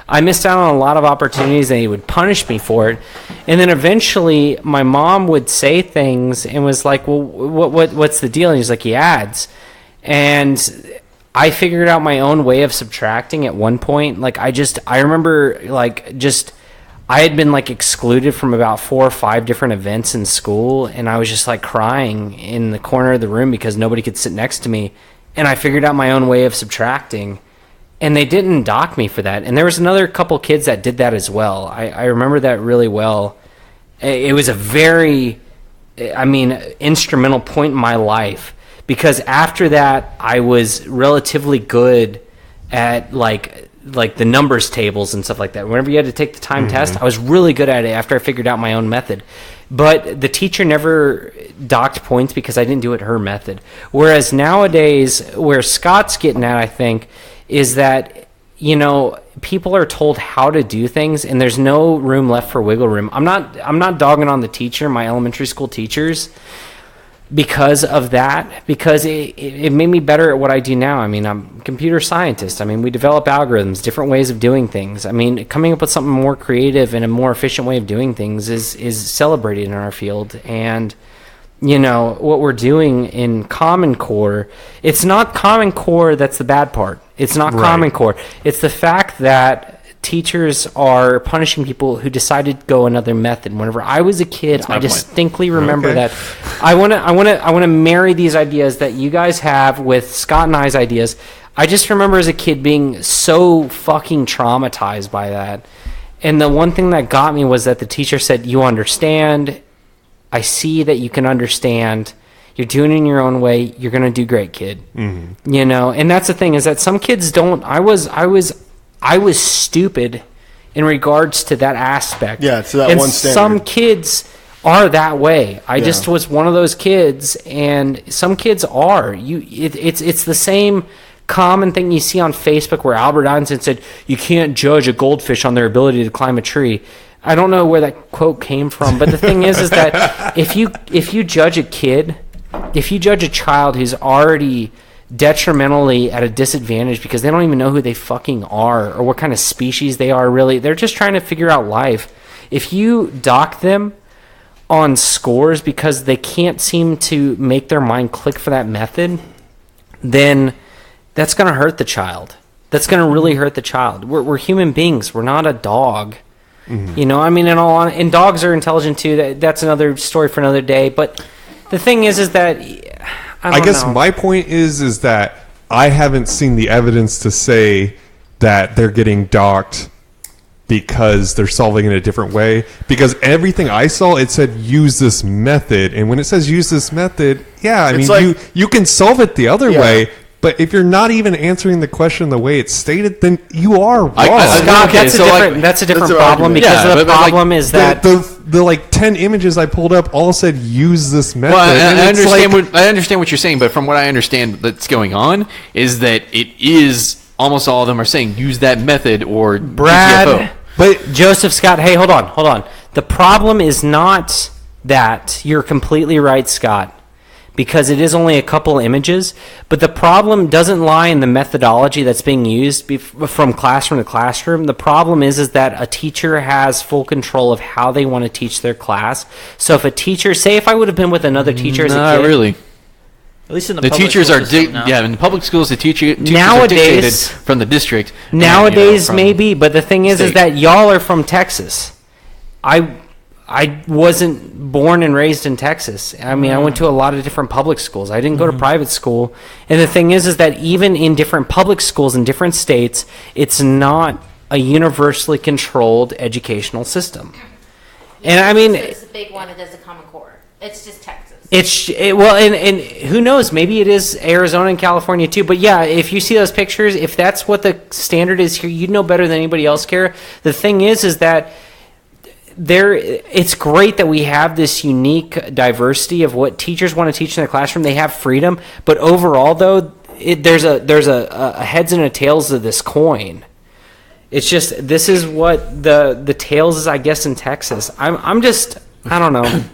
I missed out on a lot of opportunities, and he would punish me for it. And then eventually, my mom would say things and was like, "Well, what's the deal?" And he's like, "He adds." And I figured out my own way of subtracting at one point. I remember I had been excluded from about 4 or 5 different events in school, and I was just crying in the corner of the room because nobody could sit next to me. And I figured out my own way of subtracting. And they didn't dock me for that. And there was another couple kids that did that as well. I remember that really well. It was a very, instrumental point in my life. Because after that, I was relatively good at, the numbers tables and stuff like that. Whenever you had to take the time test, I was really good at it after I figured out my own method. But the teacher never docked points because I didn't do it her method. Whereas nowadays, where Scott's getting at, I think, is that, people are told how to do things and there's no room left for wiggle room. I'm not dogging on the teacher, my elementary school teachers, because of that, because it made me better at what I do now. I'm a computer scientist. We develop algorithms, different ways of doing things. Coming up with something more creative and a more efficient way of doing things is celebrated in our field. And what we're doing in Common Core, it's not Common Core that's the bad part. It's not Common Core. It's the fact that teachers are punishing people who decided to go another method. Whenever I was a kid, I distinctly remember that. I want to marry these ideas that you guys have with Scott and I's ideas. I just remember as a kid being so fucking traumatized by that. And the one thing that got me was that the teacher said, "You understand. I see that you can understand. You're doing it in your own way. You're going to do great, kid." Mm-hmm. You know, and that's the thing, is that some kids don't. I was stupid in regards to that aspect. Yeah, to that and one standard. Some kids are that way. I just was one of those kids, and some kids are. It's the same common thing you see on Facebook where Albert Einstein said, "You can't judge a goldfish on their ability to climb a tree." I don't know where that quote came from, but the thing is that if you judge a kid, if you judge a child who's already detrimentally at a disadvantage because they don't even know who they fucking are or what kind of species they are, really, they're just trying to figure out life. If you dock them on scores because they can't seem to make their mind click for that method, then that's going to hurt the child. That's going to really hurt the child. We're human beings. We're not a dog. Mm-hmm. You know, I mean, and dogs are intelligent too. That's another story for another day. But the thing is that I guess my point is that I haven't seen the evidence to say that they're getting docked because they're solving it a different way. Because everything I saw, it said use this method, and when it says use this method, you can solve it the other way. But if you're not even answering the question the way it's stated, then you are wrong. That's a different problem because the problem is that the like 10 images I pulled up all said use this method. Well, I understand what you're saying, but from what I understand that's going on is that it is almost all of them are saying use that method or Brad. GTFO. But Joseph Scott, hey, hold on. The problem is not that. You're completely right, Scott, because it is only a couple images, but the problem doesn't lie in the methodology that's being used from classroom to classroom. The problem is that a teacher has full control of how they want to teach their class. So if a teacher, say if I would have been with another teacher as a kid. Not really. At least in the teachers are in the public schools. The teachers nowadays, are dictated from the district. Nowadays, maybe, but the thing is that y'all are from Texas. I wasn't born and raised in Texas. I mean, I went to a lot of different public schools. I didn't go to private school. And the thing is that even in different public schools in different states, it's not a universally controlled educational system. And I mean, it's a big one that does the Common Core. It's just Texas. And who knows? Maybe it is Arizona and California too. But yeah, if you see those pictures, if that's what the standard is here, you'd know better than anybody else, Kara. The thing is that it's great that we have this unique diversity of what teachers want to teach in the classroom. They have freedom, but overall, though, there's a heads and a tails of this coin. It's just this is what the tails is, I guess, in Texas. I don't know.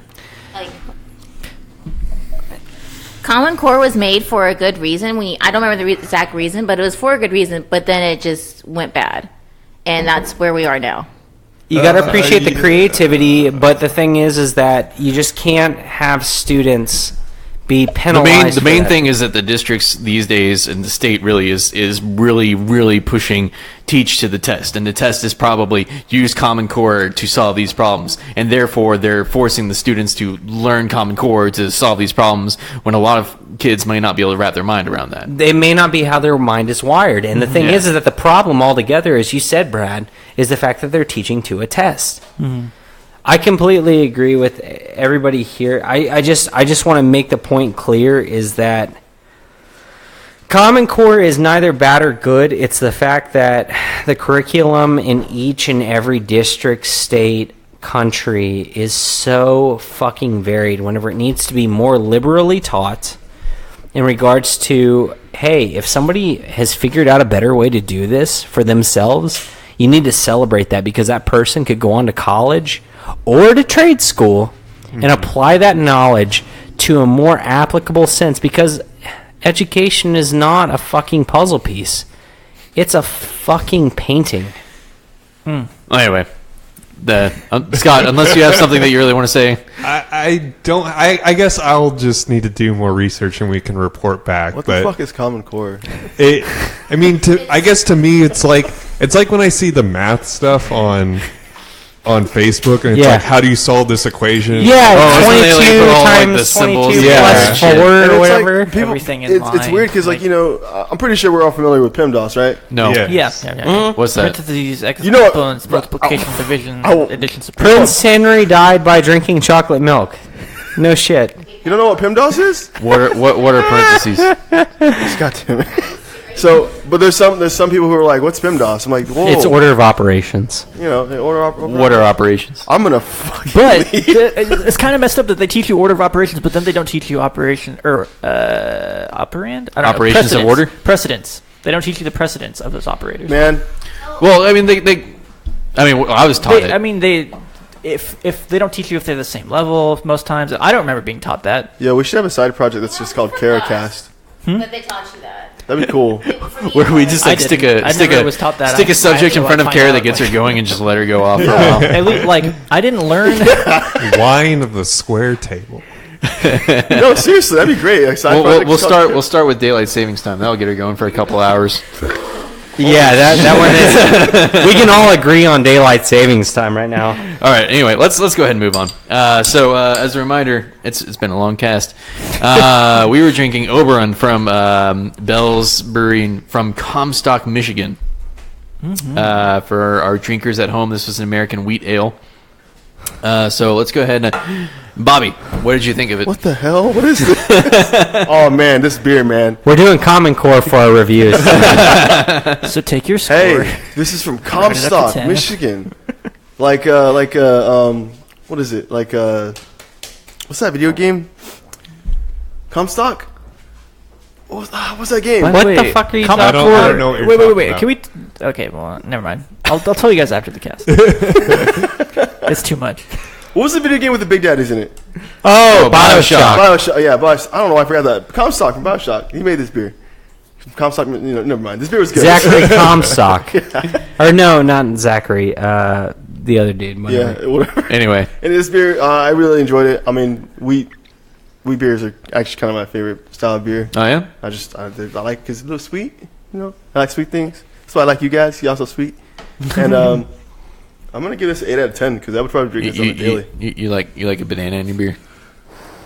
Common Core was made for a good reason. I don't remember the exact reason, but it was for a good reason. But then it just went bad, and that's where we are now. You got to appreciate the creativity, but the thing is that you just can't have students be penalized. The main thing is that the districts these days and the state really is really, really pushing teach to the test. And the test is probably use Common Core to solve these problems. And therefore, they're forcing the students to learn Common Core to solve these problems when a lot of kids may not be able to wrap their mind around that. They may not be how their mind is wired. And the thing is that the problem altogether, as you said, Brad, is the fact that they're teaching to a test. Mm-hmm. I completely agree with everybody here. I just want to make the point clear is that Common Core is neither bad or good. It's the fact that the curriculum in each and every district, state, country is so fucking varied whenever it needs to be more liberally taught in regards to, hey, if somebody has figured out a better way to do this for themselves, you need to celebrate that because that person could go on to college or to trade school and apply that knowledge to a more applicable sense, because education is not a fucking puzzle piece. It's a fucking painting. Anyway, Scott, unless you have something that you really want to say. I don't. I guess I'll just need to do more research and we can report back. What the fuck is Common Core? I guess to me it's like It's like when I see the math stuff on Facebook, and it's Yeah. like, how do you solve this equation? Yeah, Oh, isn't they, like, 22 put all, like, times the symbols 22 and plus shit? 4 And or it's like, whatever. people- Everything in it's line, weird because, like, I'm pretty sure we're all familiar with PEMDAS, right? No. Yeah. Yeah. What's that? Parentheses, You know what- exponents, multiplication, division, Oh. addition, Prince Henry died by drinking chocolate milk. No shit. You don't know what PEMDAS is? What are parentheses? God damn it. So, but there's some people who are like, "What's PEMDAS?" I'm like, "Whoa, It's order of operations. you know, they order What are operations? I'm gonna fucking But leave. it's kind of messed up that they teach you order of operations, but then they don't teach you operation or operand. I don't Operations know, of order? Precedence. They don't teach you the precedence of those operators. Man, Well, I mean, I was taught it. If they don't teach you if they're the same level most times, I don't remember being taught that. yeah, we should have a side project that's just called Caracast. That they taught you that. That'd be cool. Where we just I like stick didn't. I a never was taught that. stick I a subject had in to, front of find Kara out, that gets her like- going and just let her go off for a while. At least, like I didn't learn. Wine of the square table. No, seriously, that'd be great. Like, side project We'll is called we'll start with daylight savings time. That'll get her going for a couple hours. Yeah, that one is. We can all agree on daylight savings time right now. All right. Anyway, let's go ahead and move on. So as a reminder, it's been a long cast. We were drinking Oberon from Bell's Brewing from Comstock, Michigan. For our drinkers at home, this was an American wheat ale. So let's go ahead and Bobby, what did you think of it? What the hell? What is this? Oh man, this beer, man. We're doing Common Core for our reviews. So take your score. Hey, this is from it up to Comstock, 10. Michigan. What is it? What's that video game? Comstock? What's that game? What the fuck are you Common talking I Core- don't know what you're Wait. talking about. Can we? Okay, well, never mind. I'll tell you guys after the cast. It's too much. What was the video game with the Big Daddies in it? Oh, BioShock. BioShock. Yeah, BioShock. I don't know why I forgot that. Comstock from BioShock. He made this beer. Comstock, never mind. This beer was good. Zachary Comstock. Or no, not Zachary. The other dude. Whatever. Yeah, whatever. Anyway, And this beer, I really enjoyed it. I mean, wheat beers are actually kind of my favorite style of beer. oh yeah. I like because it's a little sweet. You know, I like sweet things. That's why I like you guys. Y'all so sweet. And I'm gonna give this an 8 out of 10 because I would probably drink this on the daily. You like a banana in your beer?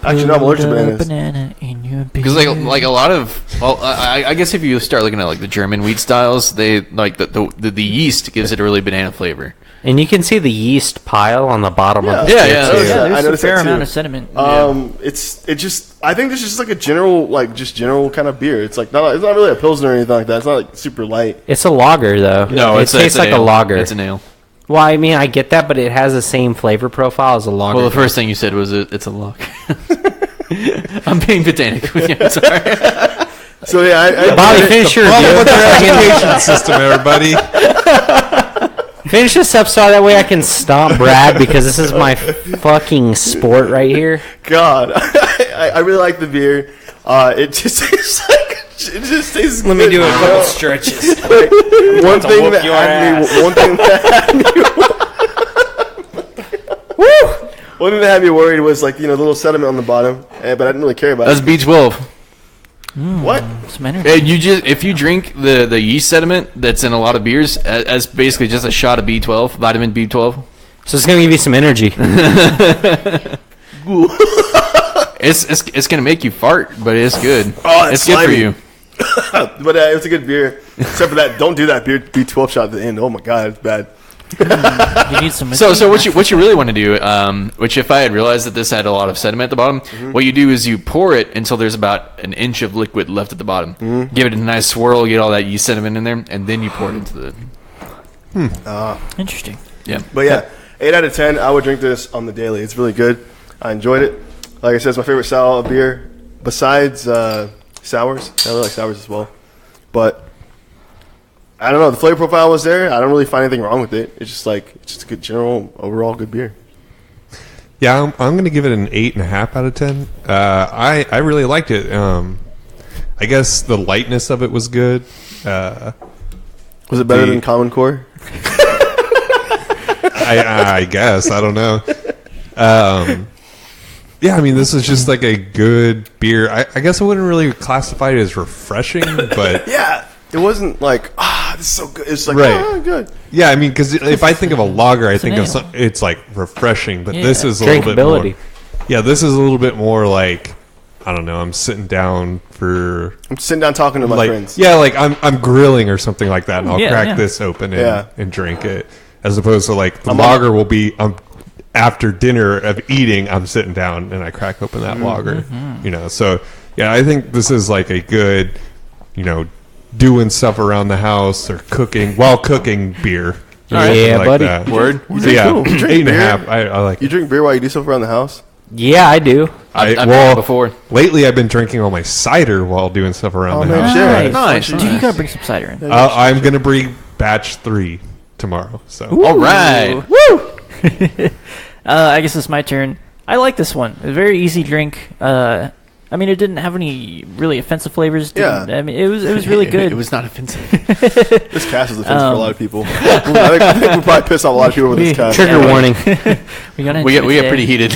Actually, no, I'm allergic to bananas. Banana in your Because like a lot of I guess if you start looking at like the German wheat styles, they like the yeast gives it a really banana flavor. And you can see the yeast pile on the bottom of the Yeah, beer, yeah. too. Yeah, Yeah, I there's a noticed fair that too. amount of sediment. I think this is just like a general kind of beer. It's like it's not really a pilsner or anything like that. It's not like super light. It's a lager, though. No, it it's tastes like an a ale. lager. It's an ale. Well, I mean, I get that, but it has the same flavor profile as a lager. Well, the first thing you said was it's a lager. I'm being pedantic with you. I'm sorry. So yeah, Bobby, finish your Problem with review. their education system, everybody. Finish this up so that way I can stomp Brad because this is my fucking sport right here. God, I really like the beer. It just tastes like it just tastes. Let me good. do a couple stretches. One thing that had me worried was like the little sediment on the bottom, but I didn't really care about That's it. B12. What? Some energy. And if you drink the yeast sediment that's in a lot of beers as basically just a shot of B12, vitamin B12. So it's gonna give you some energy. It's gonna make you fart, but it's good. Oh, it's good for slimy. you. But it's a good beer. Except for that, don't do that beer B12 shot at the end. Oh my god, it's bad. You need some. So what you really want to do, which if I had realized that this had a lot of sediment at the bottom, what you do is you pour it until there's about an inch of liquid left at the bottom. Give it a nice swirl, get all that yeast sediment in there, and then you pour it into the. Interesting. Yeah. But yeah, 8 out of 10. I would drink this on the daily. It's really good. I enjoyed it. Like I said, it's my favorite style of beer besides sours. I really like sours as well. But I don't know. The flavor profile was there. I don't really find anything wrong with it. It's just a good general overall good beer. Yeah, I'm going to give it an 8.5 out of 10. I really liked it. I guess the lightness of it was good. Was it better than Common Core? I guess. I don't know. Yeah, I mean, this is just like a good beer. I guess I wouldn't really classify it as refreshing, but Yeah. It wasn't like, this is so good. It's like, Right. good. Yeah, I mean, because if I think of a lager, I think an of ale. it's like refreshing, but Yeah. this is a little bit more. Drinkability. Yeah, this is a little bit more like, I don't know. I'm sitting down for I'm sitting down talking to my like friends. yeah, like I'm grilling or something like that, and I'll Yeah, crack yeah. this open and, Yeah. and drink it, as opposed to like the I'm lager will be after dinner of eating, I'm sitting down and I crack open that lager, you know. So yeah, I think this is like a good, you know, doing stuff around the house or cooking while cooking beer. or right. something Yeah, like buddy. that. Word. So yeah, cool. You drink 8.5. beer? I like You it. drink beer while you do stuff around the house? Yeah, I do. I've done well, it before. lately I've been drinking all my cider while doing stuff around Oh, the man, house. shit. Nice. Dude, you gotta bring some cider in. I'm gonna bring batch 3 tomorrow. So All right. I guess it's my turn. I like this one. A very easy drink. I mean, it didn't have any really offensive flavors. Yeah. I mean, it was really good. It was not offensive. This cast is offensive for a lot of people. I think we probably piss off a lot of people with this cast. Trigger warning. we got we get pretty heated.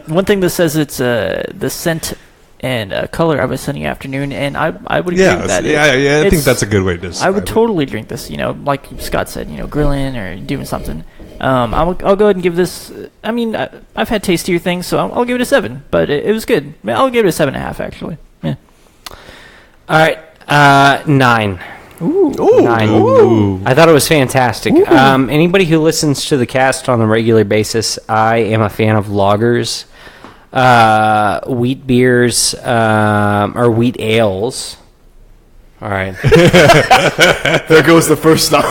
one thing that says it's the scent and color of a sunny afternoon, and I would agree yeah, with that. yeah. I think It's- that's a good way to describe I would it. totally drink this. You know, like Scott said, you know, grilling or doing something. I'll go ahead and give this. I mean, I've had tastier things, so I'll give it a 7. But it was good. I'll give it a 7.5 actually. Yeah. All right, 9. Ooh. 9. Ooh. I thought it was fantastic. Anybody who listens to the cast on a regular basis, I am a fan of lagers, wheat beers, or wheat ales. All right. There goes the first stop.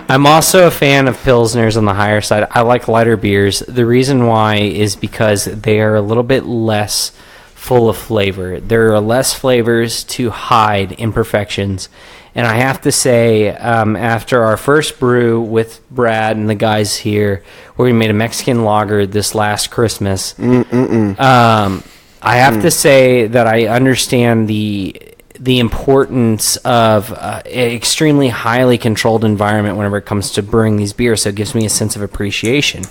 I'm also a fan of pilsners on the higher side. I like lighter beers. The reason why is because they are a little bit less full of flavor. There are less flavors to hide imperfections. And I have to say, after our first brew with Brad and the guys here, where we made a Mexican lager this last Christmas, I have to say that I understand the importance of an extremely highly controlled environment whenever it comes to brewing these beers. So it gives me a sense of appreciation.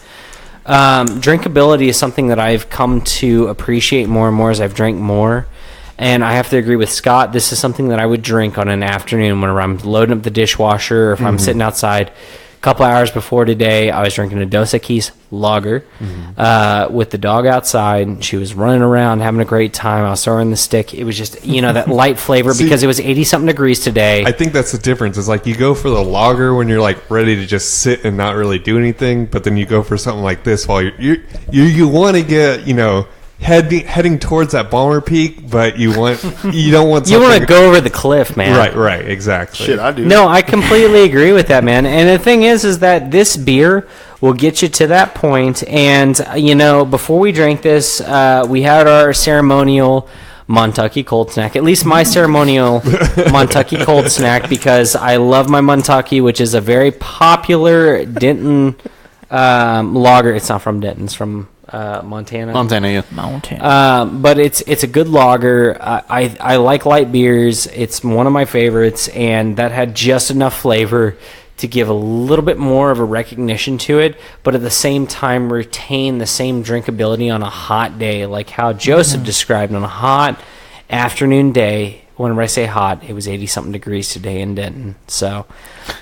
Drinkability is something that I've come to appreciate more and more as I've drank more. And I have to agree with Scott. This is something that I would drink on an afternoon whenever I'm loading up the dishwasher or if I'm sitting outside. A couple hours before today, I was drinking a Dos Equis lager with the dog outside. She was running around, having a great time. I was throwing the stick. It was just, you know, that light flavor because it was 80-something degrees today. I think that's the difference. It's like you go for the lager when you're like ready to just sit and not really do anything, but then you go for something like this while you want to get, you know, heading towards that Balmer Peak, but you don't want You want something- to go over the cliff, man. right, exactly. Shit, I do. No, I completely agree with that, man. And the thing is that this beer will get you to that point. And, you know, before we drank this, we had our ceremonial Montucky cold snack. At least my ceremonial Montucky cold snack, because I love my Montucky, which is a very popular Denton lager. It's not from Denton. It's from Montana. Montana, yeah. Mountain. But it's a good lager. I like light beers. It's one of my favorites, and that had just enough flavor to give a little bit more of a recognition to it, but at the same time retain the same drinkability on a hot day, like how Joseph described on a hot afternoon day. Whenever I say hot, it was 80-something degrees today in Denton. So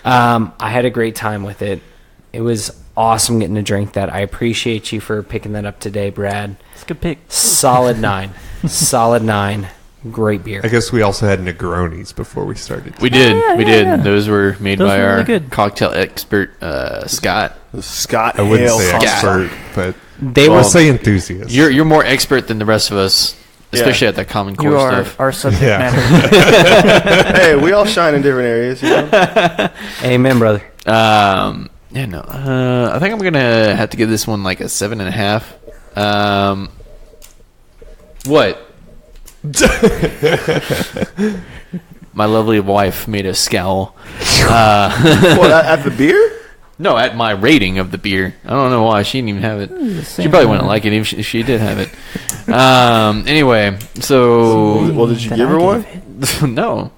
I had a great time with it. It was awesome getting to drink that. I appreciate you for picking that up today, Brad. It's a good pick. Solid 9. Solid 9. Great beer. I guess we also had Negronis before we started. We did. Yeah, we yeah, did. yeah. Those were made Those by were really our good. cocktail expert, Scott. Scott I wouldn't Hale. say Scott. expert, but They we'll were say enthusiast. You're more expert than the rest of us, especially at that Common Core You are stuff. our subject Yeah. matter. Hey, we all shine in different areas. You know? Amen, brother. Yeah, no. I think I'm gonna have to give this one like a 7.5. What? My lovely wife made a scowl. What, at the beer? No, at my rating of the beer. I don't know why she didn't even have it. She probably wouldn't like it if she did have it. Anyway, so Well, did you give her one? no.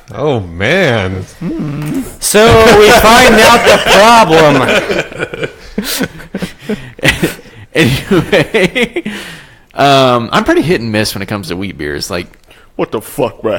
Oh man, So we find out the problem. Anyway, I'm pretty hit and miss when it comes to wheat beers. Like What the fuck, bro?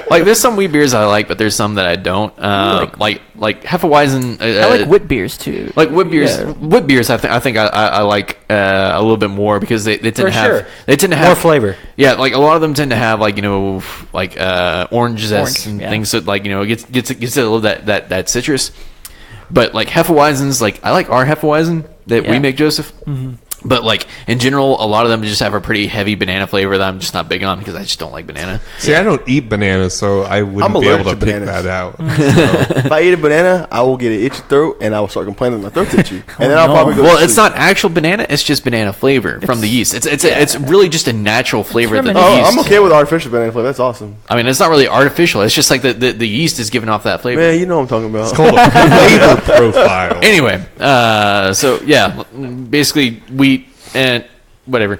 Like, there's some wheat beers I like, but there's some that I don't. Like Hefeweizen. I like wit beers too. Like wheat beers. Yeah. Wheat beers, I think I like a little bit more because they tend to have sure. they tend to have More flavor. Yeah, like a lot of them tend to have like orange zest Orange, and yeah. things that like it gets a little that citrus. But like Hefeweizens, like I like our Hefeweizen that we Yeah. make, Joseph. Mm-hmm. But like in general, a lot of them just have a pretty heavy banana flavor that I'm just not big on because I just don't like banana. See, I don't eat bananas, so I wouldn't I'm be able to allergic to pick bananas. that out. If I eat a banana, I will get an itchy throat, and I will start complaining my throat's itchy, and then I'll no. probably go. Well, to it's sleep. not actual banana; it's just banana flavor from the yeast. It's really just a natural flavor that the Determined. yeast. Oh, I'm okay with artificial banana flavor. That's awesome. I mean, it's not really artificial. It's just like the yeast is giving off that flavor. Man, you know what I'm talking about. It's called a flavor profile. Anyway, so yeah, basically wheat and whatever.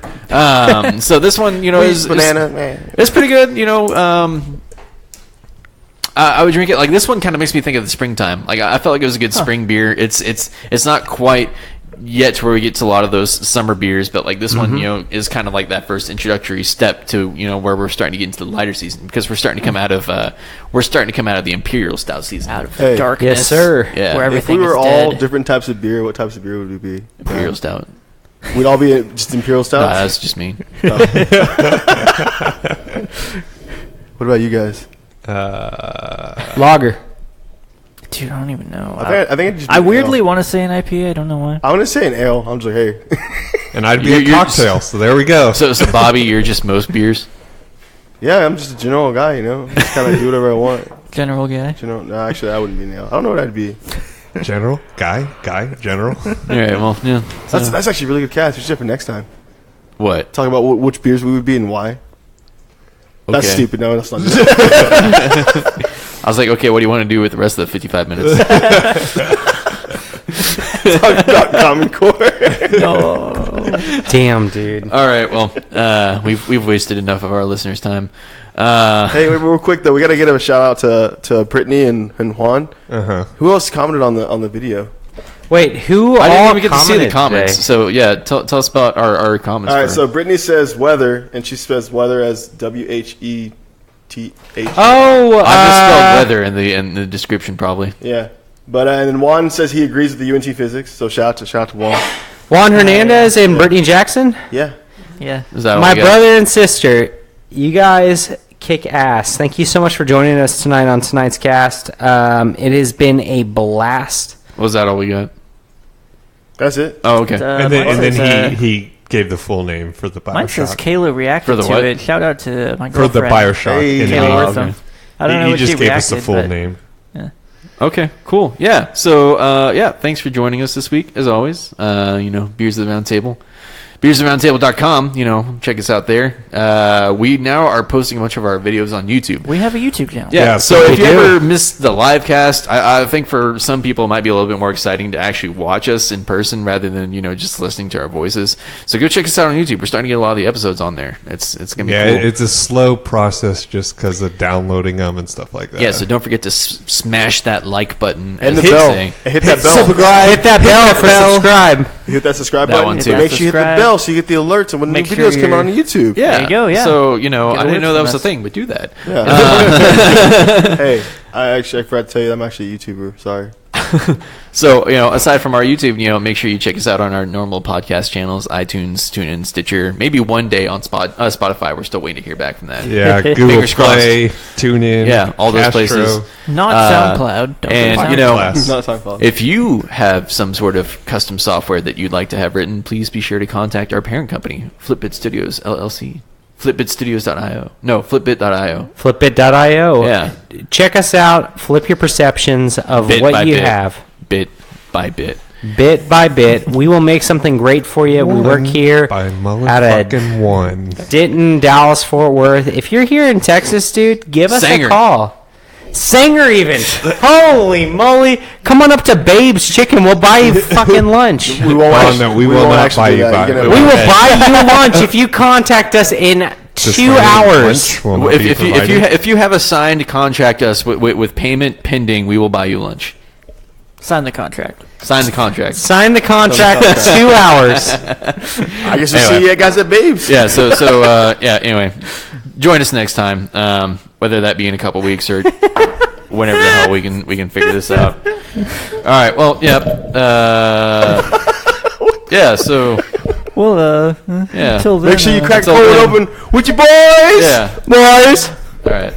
So this one, is banana, man. It's pretty good. I would drink it. Like this one, kind of makes me think of the springtime. Like I felt like it was a good spring beer. It's not quite yet to where we get to a lot of those summer beers, but like this one, is kind of like that first introductory step to where we're starting to get into the lighter season because we're starting to come out of the imperial stout season. Out of Hey. darkness. Yes, sir. Yeah. Where If we everything were is all dead. different types of beer, what types of beer would we be? Imperial stout. We'd all be just imperial No, stouts. that's just me. What about you guys? Lager. Dude, I don't even know. I think it'd just be I an weirdly ale. want to say an IPA. I don't know why. I'm gonna say an ale. I'm just like, hey, And I'd be You're- a cocktail, so there we go. So Bobby, you're just most beers. yeah, I'm just a general guy, Just kind of do whatever I want. General guy. No, actually, I wouldn't be an ale. I don't know what I'd be. General? Guy? General? All right. Well, yeah. That's actually a really good cast. We should have for next time. What? Talk about which beers we would be and why. That's Okay. stupid. No, that's not. I was like, okay, what do you want to do with the rest of the 55 minutes? Talk about Common Core. Damn, dude. All right. Well, we've wasted enough of our listeners' time. Hey, wait, real quick though, we gotta give a shout out to Brittany and Juan. Who else commented on the video? Wait, who I all didn't even get to see the commented comments. today? So yeah, tell us about our comments. All right, for- so Brittany says weather, and she spells weather as WHETH. Oh, I misspelled weather in the description probably. Yeah, but and then Juan says he agrees with the UNT physics. So shout out to Juan. Juan Hernandez and Brittany Jackson. Yeah, Yeah. Is that all My we got? brother and sister, you guys kick ass. Thank you so much for joining us tonight on tonight's cast. It has been a blast. Was that all we got? that's it. Oh, okay. And then he gave the full name for the Mine says Bioshock. Kayla reacted For the to what? it. Shout out to my For the girlfriend. Bioshock. Hey, in Kayla the- Wortham. okay. I don't know He what just she gave us the reacted, full but- name. Okay, cool. Yeah. So, thanks for joining us this week, as always. Beers of the Round Table. BeersOfTheRoundTable.com, check us out there. We now are posting a bunch of our videos on YouTube. We have a YouTube channel. Yeah, so so if we you do. ever missed the live cast, I think for some people it might be a little bit more exciting to actually watch us in person rather than, just listening to our voices. So go check us out on YouTube. We're starting to get a lot of the episodes on there. It's going to be Yeah, cool. it's a slow process just because of downloading them and stuff like that. Yeah, so don't forget to smash that like button. And as the they bell. say. Hit that bell. Hit that bell for subscribe. Hit that subscribe That button. one But too. make sure you hit the Subscribe. bell so you get the alerts and when Make new sure videos come you're- on YouTube. Yeah. There you go, yeah. So, Get I didn't alerts know that from was a us. thing, but do that. Hey, I forgot to tell you, I'm actually a YouTuber. Sorry. So, aside from our YouTube, make sure you check us out on our normal podcast channels, iTunes, TuneIn, Stitcher, maybe one day on Spotify. We're still waiting to hear back from that. Yeah, Google Fingers crossed. Play, TuneIn. Yeah, all those Castro. places. Not SoundCloud. Don't and, go to you know, Class. Not time for If you have some sort of custom software that you'd like to have written, please be sure to contact our parent company, Flipbit Studios, LLC. Flipbitstudios.io. No, Flipbit.io. Flipbit.io. Yeah. Check us out. Flip your perceptions of Bit by what you bit. have. Bit by bit. Bit by bit. We will make something great for you. We work here By at a motherfucking one. Denton, Dallas, Fort Worth. If you're here in Texas, dude, give us Sanger. a call. Sanger even. Holy moly. Come on up to Babe's Chicken. We'll buy you fucking lunch. We won't. Oh, no, we will won't not actually buy do you that. back. You're gonna- We will Okay. buy you lunch if you contact us in This 2 Friday hours. lunch will not be provided. If you have a signed contract us with payment pending, we will buy you lunch. Sign the contract. Sign the contract. Sign the contract in 2 hours. I guess we'll Anyway. see you guys at Babes. Yeah. So anyway, join us next time, whether that be in a couple weeks or whenever the hell we can figure this out. All right. Well, yep. Yeah. So. Well, yeah. Until then, Make sure you crack the Until cold then. open with your boys. Yeah. Boys. All right.